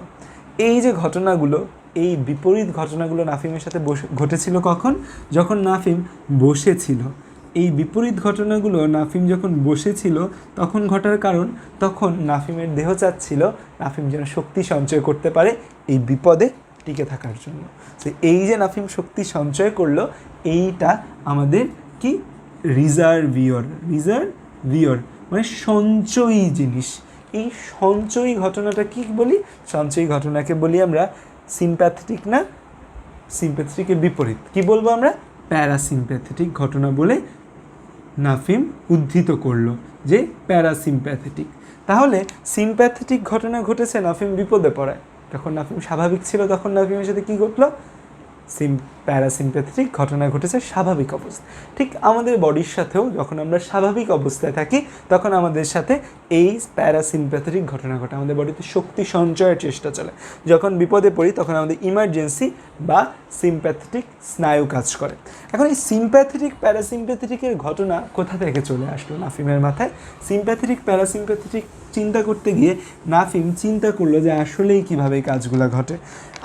এই যে ঘটনাগুলো, এই বিপরীত ঘটনাগুলো নাফিমের সাথে ঘটেছিল কখন? যখন নাফিম বসেছিল। এই বিপরীত ঘটনাগুলো নাফিম যখন বসেছিল তখন ঘটার কারণ, তখন নাফিমের দেহ চাচ্ছিল নাফিম যেন শক্তি সঞ্চয় করতে পারে এই বিপদে টিকে থাকার জন্য। তো এই যে নাফিম শক্তি সঞ্চয় করলো, এইটা আমাদের কি রিজার্ভিয়র মানে সঞ্চয়ী জিনিস। এই সঞ্চয়ী ঘটনাটা কি বলি? সঞ্চয়ী ঘটনাকে বলি আমরা সিম্প্যাথেটিক, না সিম্প্যাথেটিকের বিপরীত কি বলবো আমরা? প্যারাসিম্প্যাথেটিক ঘটনা বলে নাফিম উদ্ধৃত করলো যে প্যারাসিম্প্যাথেটিক। তাহলে সিম্প্যাথেটিক ঘটনা ঘটেছে নাফিম বিপদে পড়ায়, তখন নাফিম স্বাভাবিক ছিল, তখন নাফিমের সাথে কী ঘটলো? প্যারাসিম্প্যাথেটিক ঘটনা ঘটেছে স্বাভাবিক অবস্থা। ঠিক আমাদের বডির সাথেও যখন আমরা স্বাভাবিক অবস্থায় থাকি তখন আমাদের সাথে এই প্যারাসিম্প্যাথেটিক ঘটনা ঘটে, আমাদের বডিতে শক্তি সঞ্চয়ের চেষ্টা চলে। যখন বিপদে পড়ি তখন আমাদের ইমার্জেন্সি বা সিম্প্যাথেটিক স্নায়ু কাজ করে। এখন এই সিম্প্যাথেটিক প্যারাসিম্প্যাথেটিকের ঘটনা কোথা থেকে চলে আসলো নাফিমের মাথায়? সিম্প্যাথেটিক প্যারাসিম্প্যাথেটিক চিন্তা করতে গিয়ে নাফিম চিন্তা করলো যে আসলেই কীভাবে এই কাজগুলো ঘটে।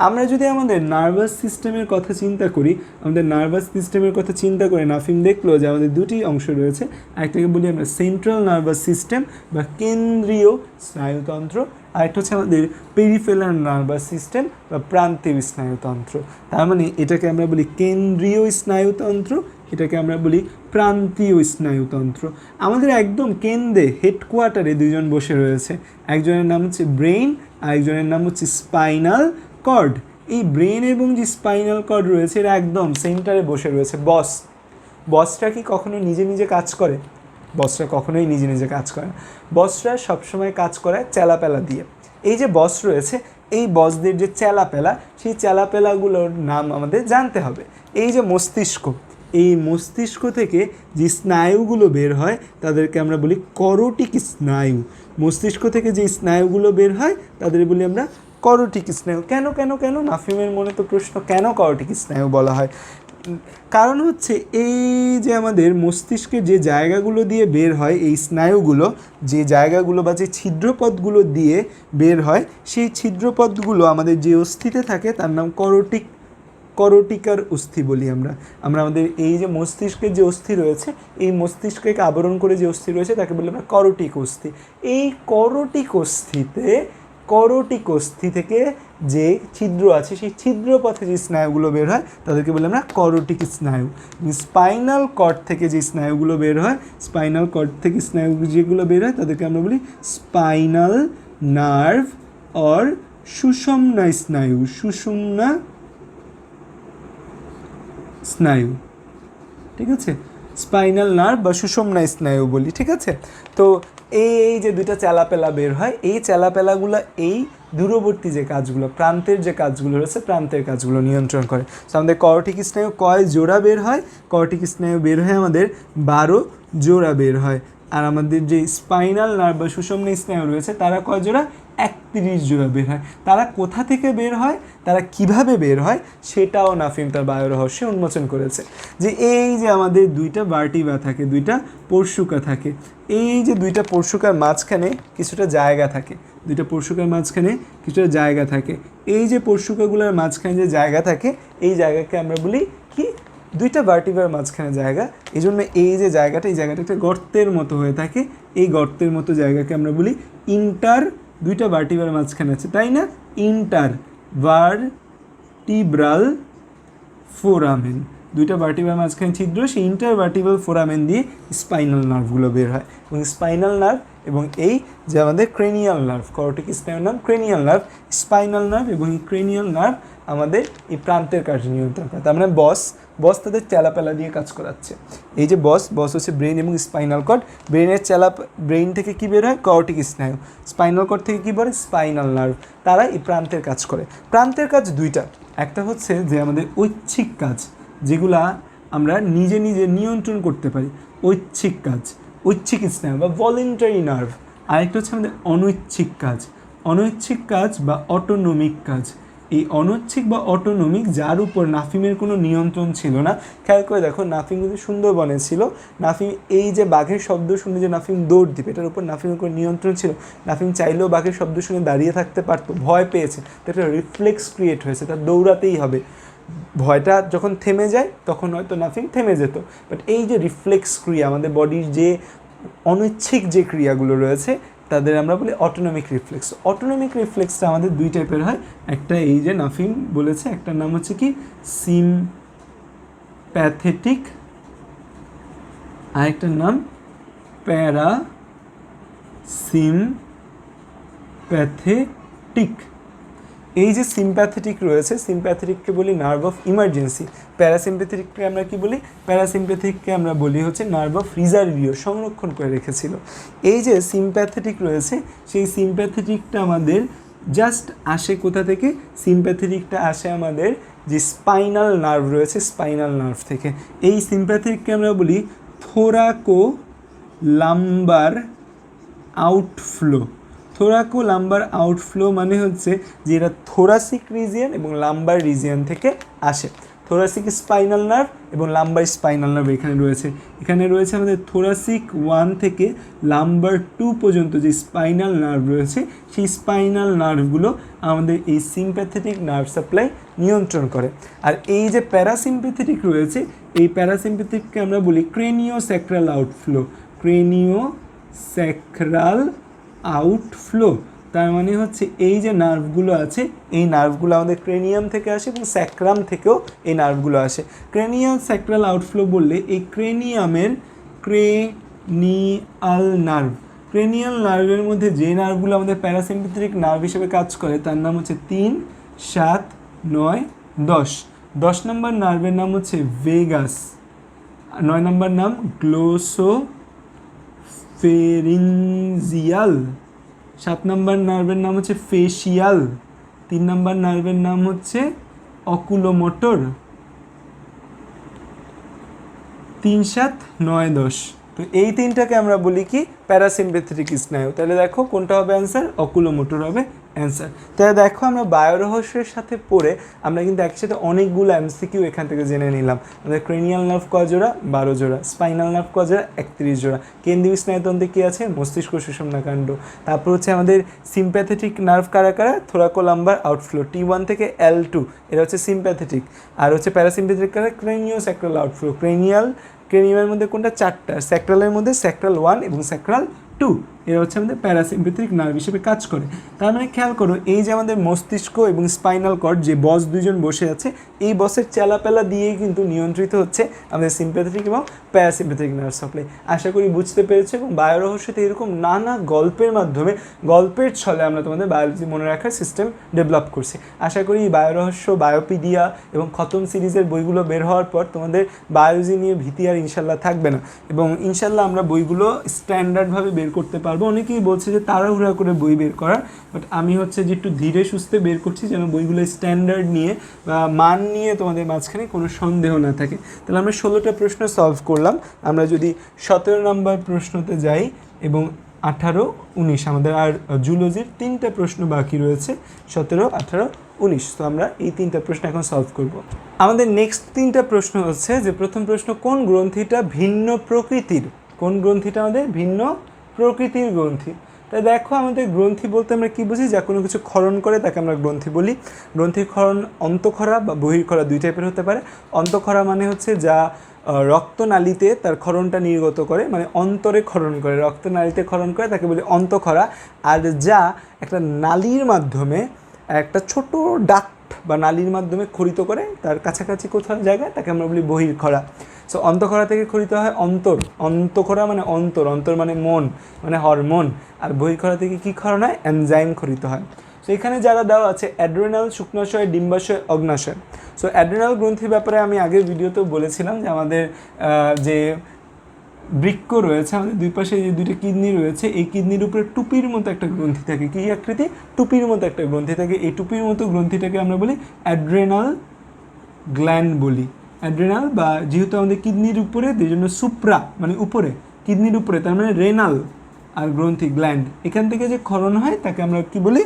আমরা যদি আমাদের নার্ভাস সিস্টেমের কথা চিন্তা করি, আমাদের নার্ভাস সিস্টেমের কথা চিন্তা করে নাফিম দেখলো যে আমাদের দুটি অংশ রয়েছে। একটাকে বলি আমরা সেন্ট্রাল নার্ভাস সিস্টেম বা কেন্দ্রীয় স্নায়ুতন্ত্র, আরেকটা হচ্ছে আমাদের পেরিফেরাল নার্ভাস সিস্টেম বা প্রান্তীয় স্নায়ুতন্ত্র। তার মানে এটাকে আমরা বলি কেন্দ্রীয় স্নায়ুতন্ত্র, এটাকে আমরা বলি প্রান্তীয় স্নায়ুতন্ত্র। আমাদের একদম কেন্দ্রে হেডকোয়ার্টারে দুজন বসে রয়েছে, একজনের নাম হচ্ছে ব্রেইন আর একজনের নাম হচ্ছে স্পাইনাল কর্ড। এই ব্রেন এবং যে স্পাইনাল কর্ড রয়েছে এরা একদম সেন্টারে বসে রয়েছে। বসটা কি কখনো নিজে নিজে কাজ করে? বসরা কখনোই নিজে নিজে কাজ করে না। বসরা সবসময় কাজ করে চেলাপেলা দিয়ে। এই যে বস রয়েছে, এই বসদের যে চেলাপেলা, সেই চেলাপেলাগুলোর নাম আমাদের জানতে হবে। এই যে মস্তিষ্ক, এই মস্তিষ্ক থেকে যে স্নায়ুগুলো বের হয় তাদেরকে আমরা বলি করোটিক স্নায়ু। মস্তিষ্ক থেকে যে স্নায়ুগুলো বের হয় তাদের বলি আমরা করোটিক স্নায়ু। কেন নাফিমের মনে তো প্রশ্ন, কেন করোটিক স্নায়ু বলা হয়? কারণ হচ্ছে এই যে আমাদের মস্তিষ্কের যে জায়গাগুলো দিয়ে বের হয় এই স্নায়ুগুলো, যে জায়গাগুলো বা যে ছিদ্রপথগুলো দিয়ে বের হয়, সেই ছিদ্রপথগুলো আমাদের যে অস্থিতে থাকে তার নাম করটিকার অস্থি বলি আমরা। আমাদের এই যে মস্তিষ্কের যে অস্থি রয়েছে, এই মস্তিষ্ককে আবরণ করে যে অস্থি রয়েছে তাকে বলি আমরা করটিক অস্থি। এই করটিক অস্থি থেকে যে ছিদ্র আছে, সেই ছিদ্রপথে যে স্নায়ুগুলো বের হয় তাদেরকে বলি আমরা করটিক স্নায়ু। স্পাইনাল কর্ড থেকে যে স্নায়ুগুলো বের হয়, স্পাইনাল কর্ড থেকে স্নায়ু যেগুলো বের হয় তাদেরকে আমরা বলি স্পাইনাল নার্ভ অর সুষুম্না স্নায়ু, ঠিক আছে, স্পাইনাল নার্ভ বা সুষুম্না স্নায়ু বলি, ঠিক আছে। তো এই যে দুইটা চ্যালাপেলা বের হয়, এই চ্যালাপেলাগুলো এই দূরবর্তী যে কাজগুলো, প্রান্তের যে কাজগুলো রয়েছে, প্রান্তের কাজগুলো নিয়ন্ত্রণ করে। তো আমাদের করটিক স্নায়ু কয় জোড়া বের হয়? করটিক স্নায়ু বের হয় আমাদের 12 জোড়া বের হয়। আর আমাদের যে স্পাইনাল নার্ভ বা সুষুম্না স্নায়ু রয়েছে তারা কয় জোড়া? 31 জোড়া বের হয়। তারা কোথা থেকে বের হয়, তারা কিভাবে বের হয়, সেটাও নাফিম তার বায়োরহস্যে উন্মোচন করেছে। যে এই যে আমাদের দুইটা ভার্টিব্রা থাকে, দুইটা পরশুকা থাকে, এই যে দুইটা পরশুকার মাঝখানে কিছুটা জায়গা থাকে, দুইটা পরশুকার মাঝখানে কিছুটা জায়গা থাকে, এই যে পরশুকাগুলোর মাঝখানে যে জায়গা থাকে, এই জায়গাকে আমরা বলি কি? দুইটা ভার্টিব্রার মাঝখানে জায়গা। এই জন্য এই যে জায়গাটা, এই জায়গাটা একটা গর্তের মতো হয়ে থাকে, এই গর্তের মতো জায়গাকে আমরা বলি দুইটা ভার্টিব্রার মাঝখানে আছে, তাই না? ইন্টার ভার্টিব্রাল ফোরামেন, দুইটা ভার্টিব্রার মাঝখানে ছিদ্র, সেই ইন্টার ভার্টিব্রাল ফোরামেন দিয়ে স্পাইনাল নার্ভগুলো বের হয়। এবং স্পাইনাল নার্ভ এবং এই যে আমাদের ক্রেনিয়াল নার্ভ, করটিক স্নায়ুর নাম ক্রেনিয়াল নার্ভ, স্পাইনাল নার্ভ এবং ক্রেনিয়াল নার্ভ আমাদের এই প্রান্তের কার্য নিয়ন্ত্রণ করে। তার মানে বস তাদের চ্যালাপেলা দিয়ে কাজ করাচ্ছে। এই যে বস হচ্ছে ব্রেন এবং স্পাইনাল কর্ড। ব্রেন থেকে কী বের হয়? করটিক স্নায়ু। স্পাইনাল কর্ড থেকে কী বেরোয়? Spinal nerve. তারা এই প্রান্তের কাজ করে। প্রান্তের কাজ দুইটা, একটা হচ্ছে যে আমাদের ঐচ্ছিক কাজ, যেগুলা আমরা নিজে নিয়ন্ত্রণ করতে পারি, ঐচ্ছিক স্নায়ু বা ভলেন্টারি নার্ভ। আরেকটা হচ্ছে আমাদের অনৈচ্ছিক কাজ বা অটোনমিক কাজ। এই অনৈচ্ছিক বা অটোনমিক, যার উপর নাফিমের কোনো নিয়ন্ত্রণ ছিল না। খেয়াল করে দেখো, নাফিম কিন্তু সুন্দরবনে ছিল, নাফিম এই যে বাঘের শব্দ শুনে যে নাফিম দৌড় দিবে, এটার উপর নাফিমের কোনো নিয়ন্ত্রণ ছিল? নাফিম চাইলেও বাঘের শব্দ শুনে দাঁড়িয়ে থাকতে পারতো, ভয় পেয়েছে, তো একটা রিফ্লেক্স ক্রিয়েট হয়েছে, তার দৌড়াতেই হবে। ভয়টা যখন থেমে যায় তখন হয়তো নাফিম থেমে যেত, বাট এই যে রিফ্লেক্স ক্রিয়া, আমাদের বডির যে অনৈচ্ছিক যে ক্রিয়াগুলো রয়েছে তাদের আমরা বলি অটোনমিক রিফ্লেক্স। অটোনমিক রিফ্লেক্সটা আমাদের দুই টাইপের হয়, একটা এই যে নাফিম বলেছে, একটার নাম হচ্ছে কি সিমপ্যাথেটিক, আরেকটার নাম প্যারাসিমপ্যাথেটিক। এই যে সিমপ্যাথেটিক রয়েছে, সিমপ্যাথেটিককে বলি নার্ভ অফ ইমার্জেন্সি। প্যারাসিম্প্যাথেটিককে আমরা কি বলি? প্যারাসিম্প্যাথেটিককে আমরা বলি হচ্ছে নার্ভ অফ রিজার্ভিও, সংরক্ষণ করে রেখেছিল। এই যে সিমপ্যাথেটিক রয়েছে, সেই সিমপ্যাথেটিকটা আমাদের জাস্ট আসে কোথা থেকে? সিমপ্যাথেটিকটা আসে আমাদের যে স্পাইনাল নার্ভ রয়েছে, স্পাইনাল নার্ভ থেকে। এই সিমপ্যাথেটিককে আমরা বলি থোরাকো লাম্বার আউটফ্লো। থোরাকো লাম্বার আউটফ্লো মানে হচ্ছে যে এরা থোরাসিক রিজিয়ন এবং লাম্বার রিজিয়ন থেকে আসে। থোরাসিক স্পাইনাল নার্ভ এবং লাম্বার স্পাইনাল নার্ভ এখানে রয়েছে আমাদের থোরাসিক 1 থেকে লাম্বার 2 পর্যন্ত যে স্পাইনাল নার্ভ রয়েছে, সেই স্পাইনাল নার্ভগুলো আমাদের এই সিমপ্যাথেটিক নার্ভ সাপ্লাই নিয়ন্ত্রণ করে। আর এই যে প্যারাসিম্প্যাথেটিক রয়েছে, এই প্যারাসিম্প্যাথেটিককে আমরা বলি ক্রেনিওস্যাক্রাল আউটফ্লো। তার মানে হচ্ছে এই যে নার্ভগুলো আছে, এই নার্ভগুলো আমাদের ক্রেনিয়াম থেকে আসে এবং স্যাক্রাম থেকেও এই নার্ভগুলো আসে। ক্রেনিয়াল স্যাক্রাল আউটফ্লো বললে এই ক্রেনিয়াল নার্ভের মধ্যে যে নার্ভগুলো আমাদের প্যারাসিম্প্যাথেটিক নার্ভ হিসেবে কাজ করে তার নাম হচ্ছে 3, 7, 9, 10। 10 নম্বর নার্ভের নাম হচ্ছে ভেগাস, 9 নম্বর নাম গ্লোসোফেরিঞ্জিয়াল, 7 নম্বর নার্ভের নাম হচ্ছে ফেশিয়াল, 3 নম্বর নার্ভের নাম হচ্ছে অকুলোমোটর। 3, 7, 9, 10। তো এই তিনটাকে আমরা বলি কি? প্যারাসিম্প্যাথেটিক স্নায়ু। তাহলে দেখো কোনটা হবে অ্যান্সার? অকুলোমোটর হবে অ্যান্সার। তাহলে দেখো আমরা বায়োরহস্যের সাথে পড়ে আমরা কিন্তু একসাথে অনেকগুলো এমসিকিউ এখান থেকে জেনে নিলাম। আমাদের ক্রেনিয়াল নার্ভ ক জোড়া, 12 জোড়া, স্পাইনাল নার্ভ ক জোড়া, 31 জোড়া, কেন্দ্রীয় স্নায়ুতন্ত্রে কী আছে, মস্তিষ্ক সুষুম্নাকাণ্ড। তারপর হচ্ছে আমাদের সিম্প্যাথেটিক নার্ভ কারা কারা, থোরাকোলাম্বার আউটফ্লো T1 থেকে L2, এটা হচ্ছে সিম্প্যাথেটিক। আর হচ্ছে প্যারাসিম্প্যাথেটিক কারা, ক্রেনিও স্যাক্রাল আউটফ্লো। ক্রেনিয়ালের মধ্যে কোনটা, 4টা, স্যাক্রালের মধ্যে স্যাক্রাল 1 এবং স্যাক্রাল 2, এরা হচ্ছে আমাদের প্যারাসিম্প্যাথেটিক নার্ভ হিসেবে কাজ করে। তার মানে খেয়াল করো, এই যে আমাদের মস্তিষ্ক এবং স্পাইনাল কর্ড, যে বস দুইজন বসে আছে, এই বসের চেলাপেলা দিয়েই কিন্তু নিয়ন্ত্রিত হচ্ছে আমাদের সিম্প্যাথেটিক এবং প্যারাসিম্প্যাথেটিক নার্ভ সাপ্লাই। আশা করি বুঝতে পেরেছো। এবং বায়োরহস্যতে এরকম নানা গল্পের মাধ্যমে, গল্পের ছলে আমরা তোমাদের বায়োলজি মনে রাখার সিস্টেম ডেভেলপ করছি। আশা করি এই বায়োরহস্য, বায়োপিডিয়া এবং খতম সিরিজের বইগুলো বের হওয়ার পর তোমাদের বায়োলজি নিয়ে ভীতি আর ইনশাল্লাহ থাকবে না, এবং ইনশাল্লাহ আমরা বইগুলো স্ট্যান্ডার্ডভাবে বের করতে পারবো। অনেকেই বলছে যে তাড়াহুড়া করে বই বের করার, বাট আমি হচ্ছে যে একটু ধীরে সুস্থে বের করছি, যেন বইগুলো স্ট্যান্ডার্ড নিয়ে বা মান নিয়ে তোমাদের মাঝখানে কোনো সন্দেহ না থাকে। তাহলে আমরা 16টা প্রশ্ন সলভ করলাম। আমরা যদি 17 নম্বর প্রশ্নতে যাই এবং 18, 19, আমাদের আর জুলজির 3টা প্রশ্ন বাকি রয়েছে, 17, 18, 19। তো আমরা এই 3টা প্রশ্ন এখন সলভ করব। আমাদের নেক্সট 3টা প্রশ্ন হচ্ছে যে, প্রথম প্রশ্ন, কোন গ্রন্থিটা ভিন্ন প্রকৃতির? কোন গ্রন্থিটা আমাদের ভিন্ন প্রকৃতির গ্রন্থি? তাই দেখো, আমাদের গ্রন্থি বলতে আমরা কী বুঝি, যা কোনো কিছু ক্ষরণ করে তাকে আমরা গ্রন্থি বলি। গ্রন্থির ক্ষরণ অন্তঃক্ষরা বা বহির্ক্ষরা 2 টাইপের হতে পারে। অন্তঃক্ষরা মানে হচ্ছে যা রক্তনালীতে তার ক্ষরণটা নির্গত করে, মানে অন্তরে ক্ষরণ করে, রক্তনালীতে ক্ষরণ করে, তাকে বলি অন্তঃক্ষরা। আর যা একটা নালীর মাধ্যমে, একটা ছোট ডাক্ট বা নালীর মাধ্যমে ক্ষরিত করে তার কাছাকাছি কোথাও জায়গায়, তাকে আমরা বলি বহির্ক্ষরা। সো অন্তঃক্ষরা থেকে ক্ষরিত হয় অন্তঃক্ষরা মানে অন্তর, অন্তর মানে মন, মানে হরমোন। আর বহির্ক্ষরা থেকে কী ক্ষরণ হয়, এনজাইম ক্ষরিত হয়। সো এখানে যারা দেওয়া আছে অ্যাড্রেনাল, শুক্রাশয়, ডিম্বাশয়, অগ্নাশয়। সো অ্যাড্রেনাল গ্রন্থির ব্যাপারে আমি আগের ভিডিওতেও বলেছিলাম যে আমাদের যে বৃক্ক রয়েছে, আমাদের দুই পাশে যে 2টা কিডনি রয়েছে, এই কিডনির উপরে টুপির মতো একটা গ্রন্থি থাকে। কী আকৃতি, টুপির মতো একটা গ্রন্থি থাকে। এই টুপির মতো গ্রন্থিটাকে আমরা বলি অ্যাড্রেনাল গ্ল্যান্ড বলি। অ্যাড্রেনাল, বা যেহেতু আমাদের কিডনির উপরে, এই জন্য সুপ্রা মানে উপরে, কিডনির উপরে, তার মানে রেনাল আর গ্রন্থি গ্ল্যান্ড, এখান থেকে যে ক্ষরণ হয় তাকে আমরা কি বলি,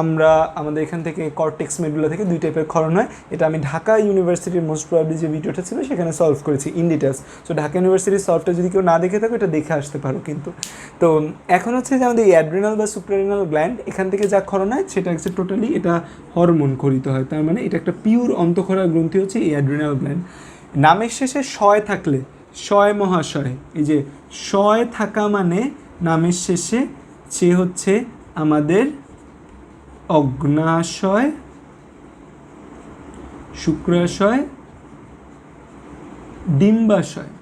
আমরা আমাদের এখান থেকে কর্টেক্স মেডুলা থেকে 2 টাইপের ক্ষরণ হয়। এটা আমি ঢাকা ইউনিভার্সিটির মোস্ট প্রবাবলি যে ভিডিওটা ছিল সেখানে সলভ করেছি ইন ডিটেলস। সো ঢাকা ইউনিভার্সিটির সলভটা যদি কেউ না দেখে থাকো, এটা দেখে আসতে পারো কিন্তু। তো এখন হচ্ছে যে আমাদের অ্যাড্রেনাল বা সুপ্রারেনাল গ্ল্যান্ড, এখান থেকে যা ক্ষরণ হয় সেটা হচ্ছে টোটালি এটা হরমোন ক্ষরিত হয়। তার মানে এটা একটা পিওর অন্তঃক্ষরা গ্রন্থি হচ্ছে এই অ্যাড্রেনাল গ্ল্যান্ড। নামের শেষে শয় থাকলে, শয় মহাশয়, এই যে শয় থাকা মানে নামের শেষে সে হচ্ছে আমাদের অগ্নাশয়, শুক্রাশয়, ডিম্বাশয়।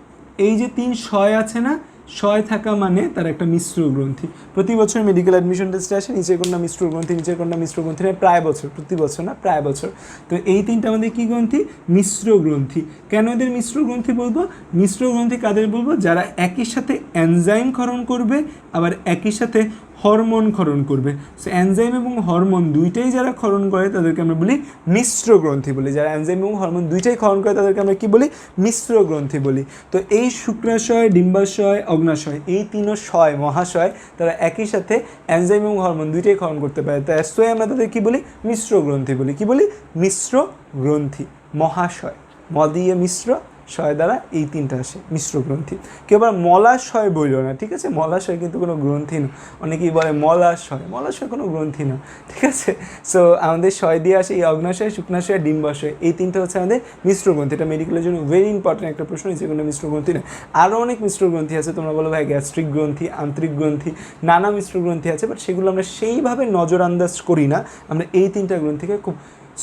এই যে 3 শয় আছে না, শয় থাকা মানে তার একটা মিশ্র গ্রন্থি। প্রতি বছর মেডিকেল অ্যাডমিশন টেস্টে আসে নিচের কোনটা মিশ্র গ্রন্থি, নিচের কোনটা মিশ্র গ্রন্থি, না প্রায় বছর, প্রতি বছর না প্রায় বছর। তো এই 3টা আমাদের কী গ্রন্থি, মিশ্র গ্রন্থি। কেন এদের মিশ্র গ্রন্থি বলবো, মিশ্র গ্রন্থি কাদের বলবো, যারা একই সাথে এনজাইম ক্ষরণ করবে, আবার একই সাথে হরমোন ক্ষরণ করবে। সো এনজাইম এবং হরমোন দুইটাই যারা ক্ষরণ করে তাদেরকে আমরা বলি মিশ্র গ্রন্থি বলি। যারা এনজাইম এবং হরমোন দুইটাই ক্ষরণ করে তাদেরকে আমরা কী বলি, মিশ্র গ্রন্থি বলি। তো এই শুক্রাশয়, ডিম্বাশয়, অগ্নাশয়, এই 3 শয় মহাশয়, তারা একই সাথে এনজাইম এবং হরমোন দুইটাই ক্ষরণ করতে পারে। তাই সোয়ে আমরা তাদের কী বলি, মিশ্র গ্রন্থি বলি। কী বলি, মিশ্র গ্রন্থি। মহাশয়, ম দিয়ে মিশ্র, শয় দ্বারা এই 3টা আসে, মিশ্র গ্রন্থি। কেউ আবার মলাশয় বইল না, ঠিক আছে, মলাশয় কিন্তু কোনো গ্রন্থি না। অনেকেই বলে মলাশয়, মলাশয় কোনো গ্রন্থি না, ঠিক আছে। সো আমাদের শয় দিয়ে আসে এই অগ্নাশয়, শুক্রাশয়, ডিম্বাশয়, এই 3টা হচ্ছে আমাদের মিশ্র গ্রন্থি। এটা মেডিকেলের জন্য ভেরি ইম্পর্টেন্ট একটা প্রশ্ন, যে কোনো মিশ্র গ্রন্থি না। আরও অনেক মিশ্র গ্রন্থি আছে, তোমরা বলো ভাই গ্যাস্ট্রিক গ্রন্থি, আন্তরিক গ্রন্থি, নানা মিশ্র গ্রন্থি আছে, বাট সেগুলো আমরা সেইভাবে নজরআন্দাজ করি না। আমরা এই 3টা গ্রন্থিকে খুব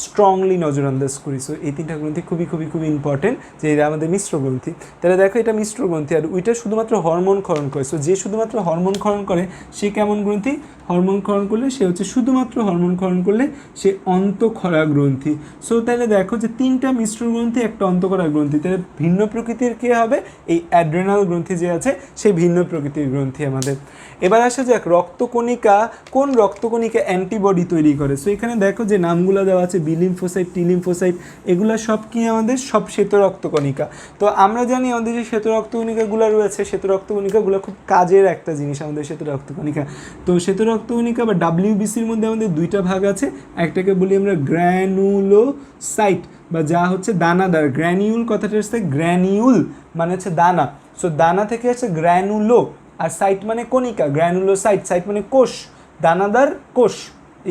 স্ট্রংলি নজরআন্দাজ করি। সো এই 3টা গ্রন্থি খুবই খুবই খুবই ইম্পর্টেন্ট, যে এটা আমাদের মিশ্র গ্রন্থি। তাহলে দেখো, এটা মিশ্র গ্রন্থি, আর ওইটা শুধুমাত্র হরমোন ক্ষরণ করে। সো যে শুধুমাত্র হরমোন ক্ষরণ করে সে কেমন গ্রন্থি, হরমোন ক্ষরণ করলে সে হচ্ছে শুধুমাত্র হরমোন ক্ষরণ করলে সে অন্তঃক্ষরা গ্রন্থি। সো তাহলে দেখো যে 3টা মিশ্র গ্রন্থি, একটা অন্তঃক্ষরা গ্রন্থি। তাহলে ভিন্ন প্রকৃতির কে হবে, এই অ্যাড্রেনাল গ্রন্থি যে আছে সেই ভিন্ন প্রকৃতির গ্রন্থি আমাদের। এবার আসা যাক রক্তকণিকা, কোন রক্তকণিকা অ্যান্টিবডি তৈরি করে। সো এখানে দেখো যে নামগুলো দেওয়া আছে, বি লিম্ফোসাইট, টি লিম্ফোসাইট, এগুলো সব কি আমাদের সব শ্বেত রক্তকণিকা। তো আমরা জানি আমাদের যে শ্বেত রক্তকণিকাগুলো রয়েছে, শ্বেত রক্তকণিকাগুলো খুব কাজের একটা জিনিস আমাদের শ্বেত রক্তকণিকা। তো শ্বেত রক্তকণিকা বা ডাব্লিউবিসির মধ্যে আমাদের দুইটা ভাগ আছে, একটাকে বলি আমরা গ্র্যানুলোসাইট বা যা হচ্ছে দানাদার। গ্র্যানিউল কথাটা হচ্ছে গ্র্যানিউল মানে হচ্ছে দানা, সো দানা থেকে হচ্ছে গ্র্যানুলো, আর সাইট মানে কণিকা, গ্র্যানুলোসাইট, সাইট মানে কোষ, দানাদার কোষ।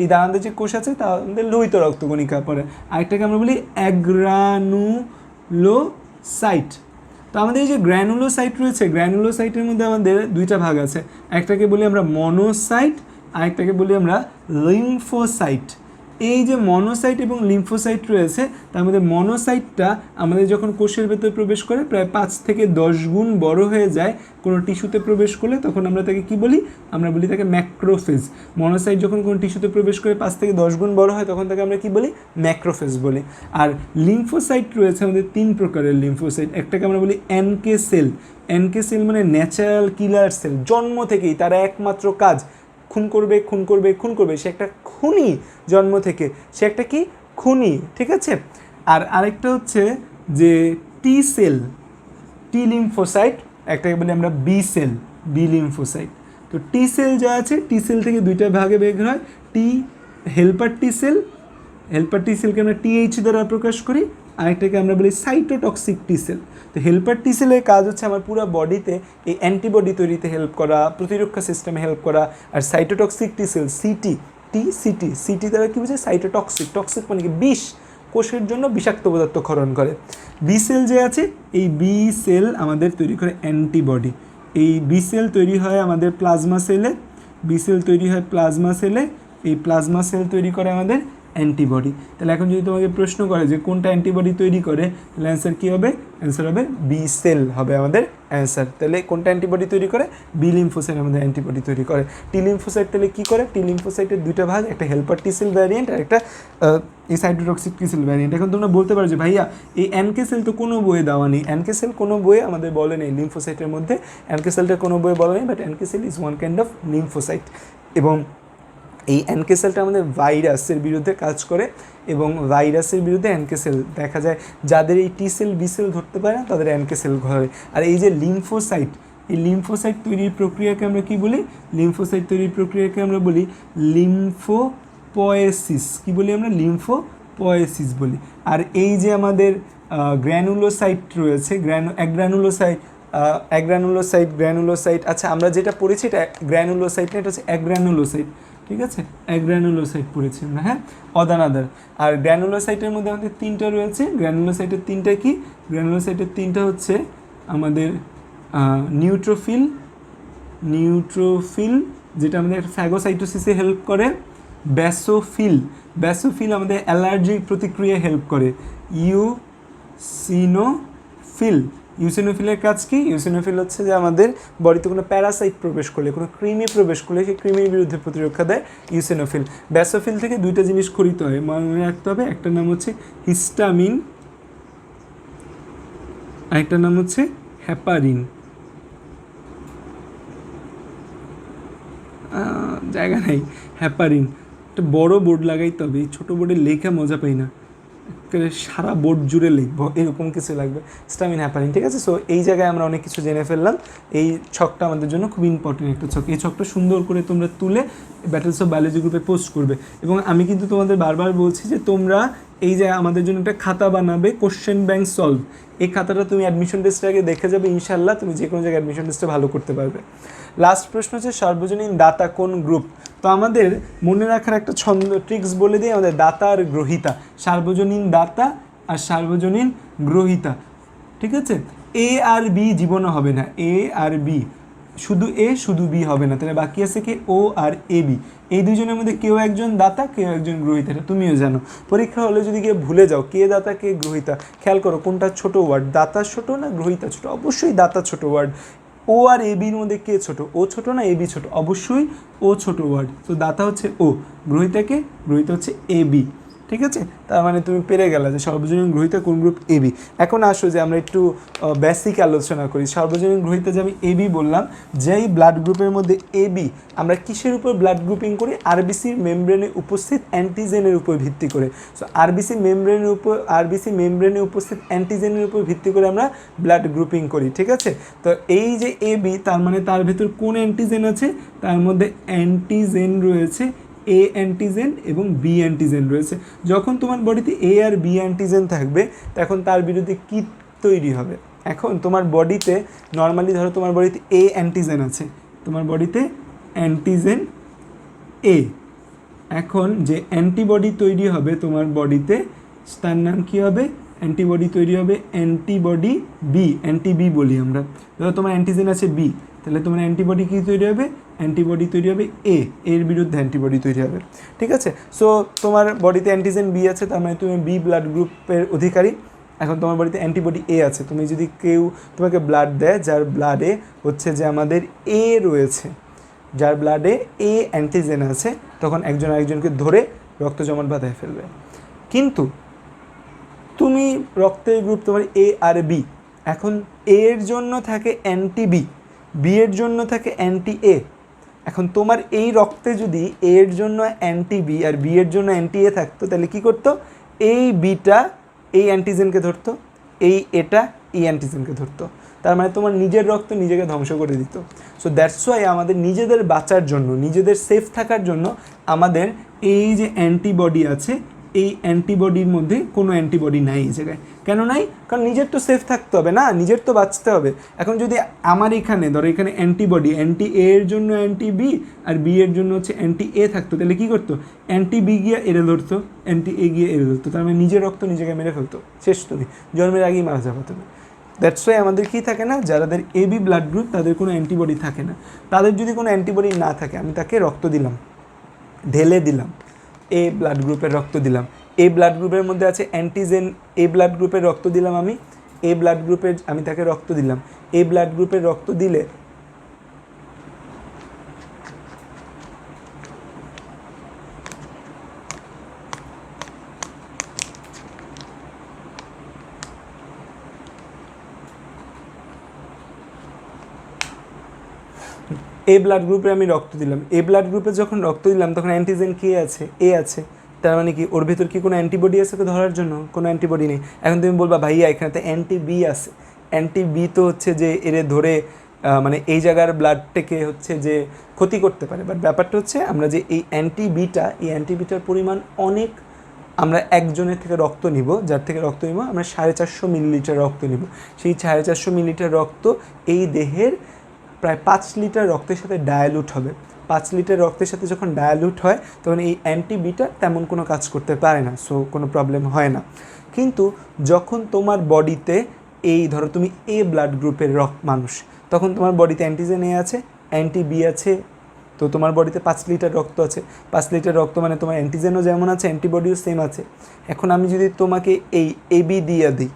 এই দানাদার যে কোষ আছে তা আমাদের লোহিত রক্তকণিকা পড়ে। আরেকটাকে আমরা বলি অ্যাগ্রানুলোসাইট। তো আমাদের এই যে গ্র্যানুলোসাইট রয়েছে, গ্র্যানুলোসাইটের মধ্যে আমাদের দুইটা ভাগ আছে, একটাকে বলি আমরা মনোসাইট, আরেকটাকে বলি আমরা লিম্ফোসাইট। এই যে মনোসাইট এবং লিম্ফোসাইট রয়েছে তার মধ্যে মনোসাইটটা আমাদের যখন কোষের ভেতরে প্রবেশ করে প্রায় 5 থেকে 10 গুণ বড় হয়ে যায় কোনো টিস্যুতে প্রবেশ করলে, তখন আমরা তাকে কি বলি, আমরা বলি তাকে ম্যাক্রোফেজ। মনোসাইট যখন কোনো টিস্যুতে প্রবেশ করে 5 থেকে 10 গুণ বড় হয় তখন তাকে আমরা কি বলি, ম্যাক্রোফেজ বলি। আর লিম্ফোসাইট রয়েছে আমাদের 3 প্রকারের লিম্ফোসাইট। একটাকে আমরা বলি এনকে সেল। এনকে সেল মানে ন্যাচারাল কিলার সেল, জন্ম থেকেই তারা একমাত্র কাজ খুন করবে, খুন করবে, খুন করবে, সে একটা খুনি জন্ম থেকে, সে একটা কি খুনি, ঠিক আছে। আর আরেকটা হচ্ছে যে টি সেল, টি লিম্ফোসাইট, একটাকে বলি আমরা বি সেল, বি লিম্ফোসাইট। তো টি সেল যা আছে, টি সেল থেকে দুইটা ভাগে বের হয়, টি হেল্পার টি সেল, হেল্পার টি সেলকে আমরা টিএইচ দ্বারা প্রকাশ করি, আরেকটাকে আমরা বলি সাইটোটক্সিক টি সেল। তো হেল্পার টি সেলের কাজ হচ্ছে আমার পুরো বডিতে এই অ্যান্টিবডি তৈরিতে হেল্প করা, প্রতিরক্ষা সিস্টেমে হেল্প করা। আর সাইটোটক্সিক টি সেল সিটি, সিটি দ্বারা কী বুঝে, সাইটোটক্সিক, টক্সিক মানে কি বিষ, কোষের জন্য বিষাক্ত পদার্থ ক্ষরণ করে। বি সেল যে আছে, এই বি সেল আমাদের তৈরি করে অ্যান্টিবডি। এই বি সেল তৈরি হয় আমাদের প্লাজমা সেলে, বি সেল তৈরি হয় প্লাজমা সেলে, এই প্লাজমা সেল তৈরি করে আমাদের অ্যান্টিবডি। তাহলে এখন যদি তোমাকে প্রশ্ন করে যে কোনটা অ্যান্টিবডি তৈরি করে, তাহলে অ্যান্সার কী হবে, অ্যান্সার হবে বি সেল হবে আমাদের অ্যান্সার। তাহলে কোনটা অ্যান্টিবডি তৈরি করে, বি লিম্ফোসাইট আমাদের অ্যান্টিবডি তৈরি করে। টি লিম্ফোসাইট তাহলে কী করে, টি লিম্ফোসাইটের দুইটা ভাগ, একটা হেল্পার টি সেল ভ্যারিয়েন্ট আর একটা এই সাইটোটক্সিক টি সেল ভ্যারিয়েন্ট। এখন তোমরা বলতে পারো যে ভাইয়া এই এনকে সেল তো কোনো বইয়ে দেওয়া নেই, এনকে সেল কোনো বইয়ে আমাদের বলে নেই, লিম্ফোসাইটের মধ্যে এনকে সেলটা কোনো বইয়ে বলা নেই, but NK cell is one kind of lymphocyte. এবং এই এনকে সেলটা আমাদের ভাইরাসের বিরুদ্ধে কাজ করে, এবং ভাইরাসের বিরুদ্ধে এনকে সেল দেখা যায় যাদের এই টি সেল বি সেল ধরতে পারে না তাদের এনকে সেল ঘরে। আর এই যে লিম্ফোসাইট, এই লিম্ফোসাইট তৈরির প্রক্রিয়াকে আমরা কি বলি, লিম্ফোসাইট তৈরির প্রক্রিয়াকে আমরা বলি লিম্ফোপয়েসিস। কি বলি আমরা, লিম্ফোপয়েসিস বলি। আর এই যে আমাদের গ্র্যানুলোসাইট রয়েছে, গ্র্যানুলোসাইট, আচ্ছা আমরা যেটা পড়েছি এটা গ্র্যানুলোসাইট না, এটা হচ্ছে অ্যাগ্রানুলোসাইট, ঠিক আছে, অ্যাগ্রানুলোসাইট পড়েছি আমরা, হ্যাঁ, অদানাদার। আর গ্র্যানুলোসাইটের মধ্যে আমাদের 3টা রয়েছে, গ্র্যানুলোসাইটের 3টা কি, গ্র্যানুলোসাইটের 3টা হচ্ছে আমাদের নিউট্রোফিল যেটা আমাদের ফ্যাগোসাইটোসিসে হেল্প করে, ব্যাসোফিল আমাদের অ্যালার্জিক প্রতিক্রিয়া হেল্প করে, ইউসিনোফিলের কাজ কি, ইউসিনোফিল হচ্ছে যে আমাদের বডিতে কোনো প্যারাসাইট প্রবেশ করলে, কোনো কৃমি প্রবেশ করলে সেই কৃমির বিরুদ্ধে প্রতিরক্ষা দেয় ইউসিনোফিল। ব্যাসোফিল থেকে দুইটা জিনিস খরিত হয়, মনে রাখতে হবে, একটা নাম হচ্ছে হিস্টামিন, আরেকটা নাম হচ্ছে হ্যাপারিন। জায়গা নেই, হ্যাপারিন, একটা বড় বোর্ড লাগাইতে হবে, এই ছোটো বোর্ডে লেখা মজা পাই না, সারা বোর্ড জুড়ে লিখবো এরকম কিছু লাগবে, স্টামিন হ্যাপারিন, ঠিক আছে। সো এই জায়গায় আমরা অনেক কিছু জেনে ফেললাম। এই ছকটা আমাদের জন্য খুব ইম্পর্টেন্ট একটা ছক। এই ছকটা সুন্দর করে তোমরা তুলে ব্যাটেলস অফ বায়োলজি গ্রুপে পোস্ট করবে। এবং আমি কিন্তু তোমাদের বারবার বলছি যে তোমরা এই যে আমাদের জন্য একটা খাতা বানাবে, কোশ্চেন ব্যাংক সলভ। এই খাতাটা তুমি অ্যাডমিশন টেস্টের আগে দেখে যাবে, ইনশাল্লাহ তুমি যে কোনো জায়গায় অ্যাডমিশন টেস্টে ভালো করতে পারবে। লাস্ট প্রশ্ন হচ্ছে সার্বজনীন দাতা কোন গ্রুপ। তো আমাদের মনে রাখার একটা ছন্দ ট্রিক্স বলে দিই, আমাদের দাতা আর গ্রহিতা, সার্বজনীন দাতা আর সার্বজনীন গ্রহিতা, ঠিক আছে। এ আর বি জীবনে হবে না, এ আর বি, শুধু এ শুধু বি হবে না, তাহলে বাকি আছে কি ও আর এ বি। এই দুজনের মধ্যে কেউ একজন দাতা কেউ একজন গ্রহিতা, এটা তুমিও জানো। পরীক্ষা হলে যদি কেউ ভুলে যাও কে দাতা কে গ্রহিতা, খেয়াল করো কোনটা ছোট ওয়ার্ড, দাতা ছোট না গ্রহিতা ছোট, অবশ্যই দাতা ছোট ওয়ার্ড। ও আর এ বির মধ্যে কে ছোট, ও ছোট না এ বি ছোট, অবশ্যই ও ছোট ওয়ার্ড। তো দাতা হচ্ছে ও, গ্রহিতা হচ্ছে এ বি, ঠিক আছে, তার মানে তুমি পেরে গেলে যে সর্বজনীন গ্রহিতা কোন গ্রুপ এবি। এখন আসো যে আমরা একটু বেসিক আলোচনা করি। সর্বজনীন গ্রহিতা যে আমি এবি বললাম, যেই ব্লাড গ্রুপের মধ্যে এবি, আমরা কিসের উপর ব্লাড গ্রুপিং করি? আরবিসির মেমব্রেনে উপস্থিত অ্যান্টিজেনের উপর ভিত্তি করে। সো আরবিসি মেমব্রেনে উপস্থিত অ্যান্টিজেনের উপর ভিত্তি করে আমরা ব্লাড গ্রুপিং করি, ঠিক আছে। তো এই যে এবি, তার মানে তার ভেতর কোন অ্যান্টিজেন আছে? তার মধ্যে অ্যান্টিজেন রয়েছে, এ অ্যান্টিজেন এবং বি অ্যান্টিজেন রয়েছে। যখন তোমার বডিতে এ আর বি অ্যান্টিজেন থাকবে, তখন তার বিরুদ্ধে কী তৈরি হবে? এখন তোমার বডিতে নর্মালি ধরো তোমার বডিতে এ অ্যান্টিজেন আছে, তোমার বডিতে অ্যান্টিজেন এ, এখন যে অ্যান্টিবডি তৈরি হবে তোমার বডিতে, তার নাম কী হবে? অ্যান্টিবডি তৈরি হবে অ্যান্টিবডি বি, অ্যান্টি বি বলি আমরা। ধরো তোমার অ্যান্টিজেন আছে বি, তাহলে তোমার অ্যান্টিবডি কী তৈরি হবে? অ্যান্টিবডি তৈরি হবে এ, এর বিরুদ্ধে অ্যান্টিবডি তৈরি হবে, ঠিক আছে। সো তোমার বডিতে অ্যান্টিজেন বি আছে, তার মানে তুমি বি ব্লাড গ্রুপের অধিকারী। এখন তোমার বডিতে অ্যান্টিবডি এ আছে, তুমি যদি কেউ তোমাকে ব্লাড দেয় যার ব্লাডে হচ্ছে যে আমাদের এ রয়েছে, যার ব্লাডে এ অ্যান্টিজেন আছে, তখন একজন আরেকজনকে ধরে রক্ত জমাট বাঁধায় ফেলবে। কিন্তু তুমি রক্তের গ্রুপ তোমার এ আর বি, এখন এর জন্য থাকে অ্যান্টি বি, বি এর জন্য থাকে অ্যান্টি এ। এখন তোমার এই রক্তে যদি এর জন্য অ্যান্টি বি আর বি এর জন্য অ্যান্টি এ থাকতো, তাহলে কী করতো? এই বিটা এই অ্যান্টিজেনকে ধরতো, এই এটা এই অ্যান্টিজেনকে ধরতো। তার মানে তোমার নিজের রক্ত নিজেকে ধ্বংস করে দিত। সো দ্যাটস ওয়াই আমাদের নিজেদের বাঁচার জন্য, নিজেদের সেফ থাকার জন্য আমাদের এই যে অ্যান্টিবডি আছে, এই অ্যান্টিবডির মধ্যে কোনো অ্যান্টিবডি নাই এই জায়গায়। কেন নাই? কারণ নিজের তো সেফ থাকতে হবে না, নিজের তো বাঁচতে হবে। এখন যদি আমার এখানে ধরো এখানে অ্যান্টিবডি অ্যান্টি এ এর জন্য অ্যান্টি বি আর বি এর জন্য হচ্ছে অ্যান্টি এ থাকতো, তাহলে কী করতো? অ্যান্টি বি গিয়ে এড়ে ধরতো, অ্যান্টি এ গিয়ে এড়ে ধরতো, তার মানে নিজের রক্ত নিজেকে মেরে ফেলতো, শেষ, তুমি জন্মের আগেই মারা যাবে তুমি। দ্যাটস ওয়াই আমাদের কী থাকে না, যাদের এবি ব্লাড গ্রুপ তাদের কোনো অ্যান্টিবডি থাকে না। তাদের যদি কোনো অ্যান্টিবডি না থাকে, আমি তাকে রক্ত দিলাম, ঢেলে দিলাম, এ ব্লাড গ্রুপের রক্ত দিলাম, এ ব্লাড গ্রুপের মধ্যে আছে অ্যান্টিজেন, এ ব্লাড গ্রুপের রক্ত দিলাম আমি, এ ব্লাড গ্রুপের আমি তাকে রক্ত দিলাম, এ ব্লাড গ্রুপের রক্ত দিলে এ ব্লাড গ্রুপে আমি রক্ত দিলাম, এ ব্লাড গ্রুপে যখন রক্ত দিলাম তখন অ্যান্টিজেন কে আছে? এ আছে। তার মানে কি ওর ভেতর কি কোনো অ্যান্টিবডি আছে তো ধরার জন্য? কোনো অ্যান্টিবডি নেই। এখন তুমি বলবা ভাইয়া এখানে তো অ্যান্টি বি আছে, অ্যান্টি বি তো হচ্ছে যে এরে ধরে মানে এই জায়গার ব্লাডটাকে হচ্ছে যে ক্ষতি করতে পারে। বাট ব্যাপারটা হচ্ছে আমরা যে এই অ্যান্টি বিটার পরিমাণ অনেক, আমরা একজনের থেকে রক্ত নিব, যার থেকে রক্ত নিব আমরা 450 মিলিলিটার রক্ত নিব। সেই 450 মিলিলিটার রক্ত এই দেহের প্রায় 5 লিটার রক্তের সাথে ডায়ালুট হবে। 5 লিটার রক্তের সাথে যখন ডায়ালুট হয় তখন এই অ্যান্টিবিটা তেমন কোনো কাজ করতে পারে না, সো কোনো প্রবলেম হয় না। কিন্তু যখন তোমার বডিতে এই ধরো তুমি এ ব্লাড গ্রুপের মানুষ, তখন তোমার বডিতে অ্যান্টিজেন এ আছে, অ্যান্টি বি আছে, তো তোমার বডিতে 5 লিটার রক্ত আছে। 5 লিটার রক্ত মানে তোমার অ্যান্টিজেনও যেমন আছে, অ্যান্টিবডিও সেম আছে। এখন আমি যদি তোমাকে এই এবি দিয়ে দিই,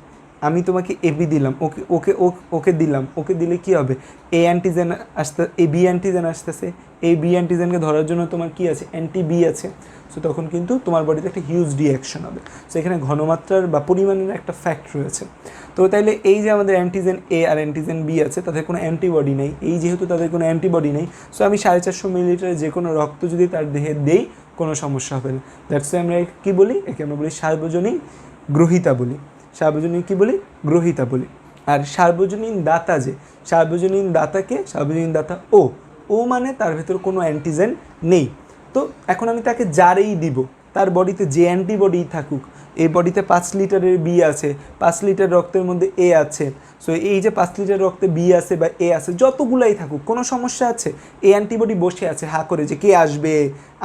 আমি তোমাকে এবি দিলাম, ওকে ওকে ওকে দিলাম, ওকে দিলে কি হবে? এ অ্যান্টিজেন আসতে, এ বি অ্যান্টিজেন আসতেছে, এই বি অ্যান্টিজেনকে ধরার জন্য তোমার কি আছে? অ্যান্টি বি আছে। সো তখন কিন্তু তোমার বডিতে একটা হিউজ রিঅ্যাকশন হবে। সো এখানে ঘনমাত্রার বা পরিমাণের একটা ফ্যাক্ট রয়েছে। তো তাইলে এই যে আমাদের অ্যান্টিজেন এ আর অ্যান্টিজেন বি আছে, তাদের কোনো অ্যান্টিবডি নেই। এই যেহেতু তাদের কোনো অ্যান্টিবডি নেই, সো আমি 450 মিলিলিটারের যে কোনো রক্ত যদি তার দেহে দেই, কোনো সমস্যা হবে না। দ্যাটস ওয়াই আমরা কী বলি? একে আমরা বলি সার্বজনীন গ্রহিতা বলি। সার্বজনীন কী বলি? গ্রহিতা বলি। আর সার্বজনীন দাতা, যে সার্বজনীন দাতাকে, সার্বজনীন দাতা ও মানে তার ভেতর কোনো অ্যান্টিজেন নেই। তো এখন আমি তাকে যারেই দিব, তার বডিতে যে অ্যান্টিবডি থাকুক, এই বডিতে 5 লিটারের বি আছে, 5 লিটার রক্তের মধ্যে এ আছে, সো এই যে 5 লিটার রক্তে বি আছে বা এ আছে, যতগুলাই থাকুক, কোনো সমস্যা আছে? এই অ্যান্টিবডি বসে আছে হা করে যে কে আসবে,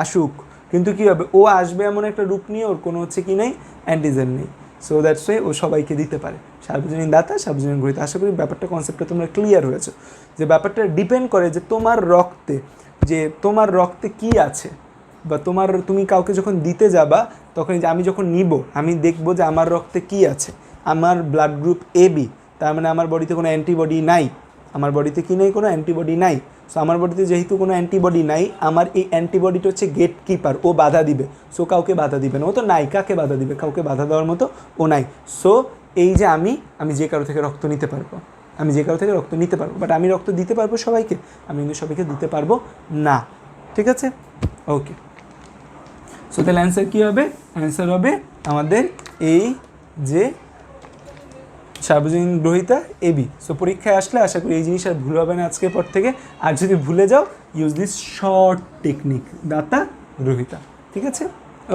আসুক। কিন্তু কী হবে? ও আসবে এমন একটা রূপ নিয়ে, ওর কোনো হচ্ছে কি নেই, অ্যান্টিজেন নেই। সো দ্যাটস ওয়াই ও সবাইকে দিতে পারে। সার্বজনীন দাতা, সার্বজনীন গ্রহিতা। আশা করি ব্যাপারটা, কনসেপ্টটা তোমরা ক্লিয়ার হয়েছে, যে ব্যাপারটা ডিপেন্ড করে যে তোমার রক্তে কি আছে, বা তুমি কাউকে যখন দিতে যাবা, তখন যে আমি যখন নিব, আমি দেখব যে আমার রক্তে কি আছে। আমার ব্লাড গ্রুপ এবি, তার মানে আমার বডিতে কোনো অ্যান্টিবডি নাই। আমার বডিতে কি নেই, কোনো অ্যান্টিবডি নাই। সো আমার বডিতে যেহেতু কোনো অ্যান্টিবডি নাই, আমার এই অ্যান্টিবডিটা হচ্ছে গেট কিপার, ও বাধা দিবে। সো কাউকে বাধা দিবে না, ও তো নাই, কাকে বাধা দিবে, কাউকে বাধা দেওয়ার মতো ও নাই। সো এই যে আমি যে কারো থেকে রক্ত নিতে পারবো, বাট আমি রক্ত দিতে পারবো সবাইকে, আমি কিন্তু সবাইকে দিতে পারবো না। ঠিক আছে, ওকে। সো তাহলে অ্যান্সার কী হবে? অ্যান্সার হবে আমাদের এই যে সার্বজনীন গ্রহিতা এবি। সো পরীক্ষায় আসলে আশা করি এই জিনিস আর ভুল হবে না আজকের পর থেকে। আর যদি ভুলে যাও, ইউজ দিস শর্ট টেকনিক, দাতা গ্রহিতা। ঠিক আছে,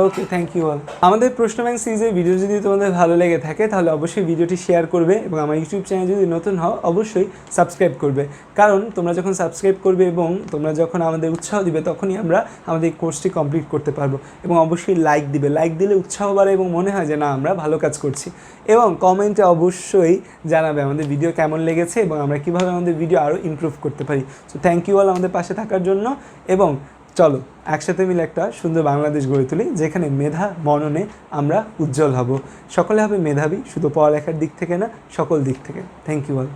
ওকে, থ্যাংক ইউ অল। আমাদের প্রশ্ন ব্যাংক সিরিজের ভিডিও যদি তোমাদের ভালো লেগে থাকে তাহলে অবশ্যই ভিডিওটি শেয়ার করবে, এবং আমার ইউটিউব চ্যানেল যদি নতুন হও অবশ্যই সাবস্ক্রাইব করবে। কারণ তোমরা যখন সাবস্ক্রাইব করবে এবং তোমরা যখন আমাদের উৎসাহ দিবে, তখনই আমরা আমাদের এই কোর্সটি কমপ্লিট করতে পারবো। এবং অবশ্যই লাইক দিবে, লাইক দিলে উৎসাহ বাড়ে এবং মনে হয় যে না, আমরা ভালো কাজ করছি। এবং কমেন্টে অবশ্যই জানাবে আমাদের ভিডিও কেমন লেগেছে এবং আমরা কীভাবে আমাদের ভিডিও আরও ইমপ্রুভ করতে পারি। সো থ্যাংক ইউ অল আমাদের পাশে থাকার জন্য, এবং চলো একসাথে মিলে একটা সুন্দর বাংলাদেশ গড়ে তুলি, যেখানে মেধা মননে আমরা উজ্জ্বল হব। সকলে হবে মেধাবী, শুধু পড়ালেখার দিক থেকে না, সকল দিক থেকে। Thank you all.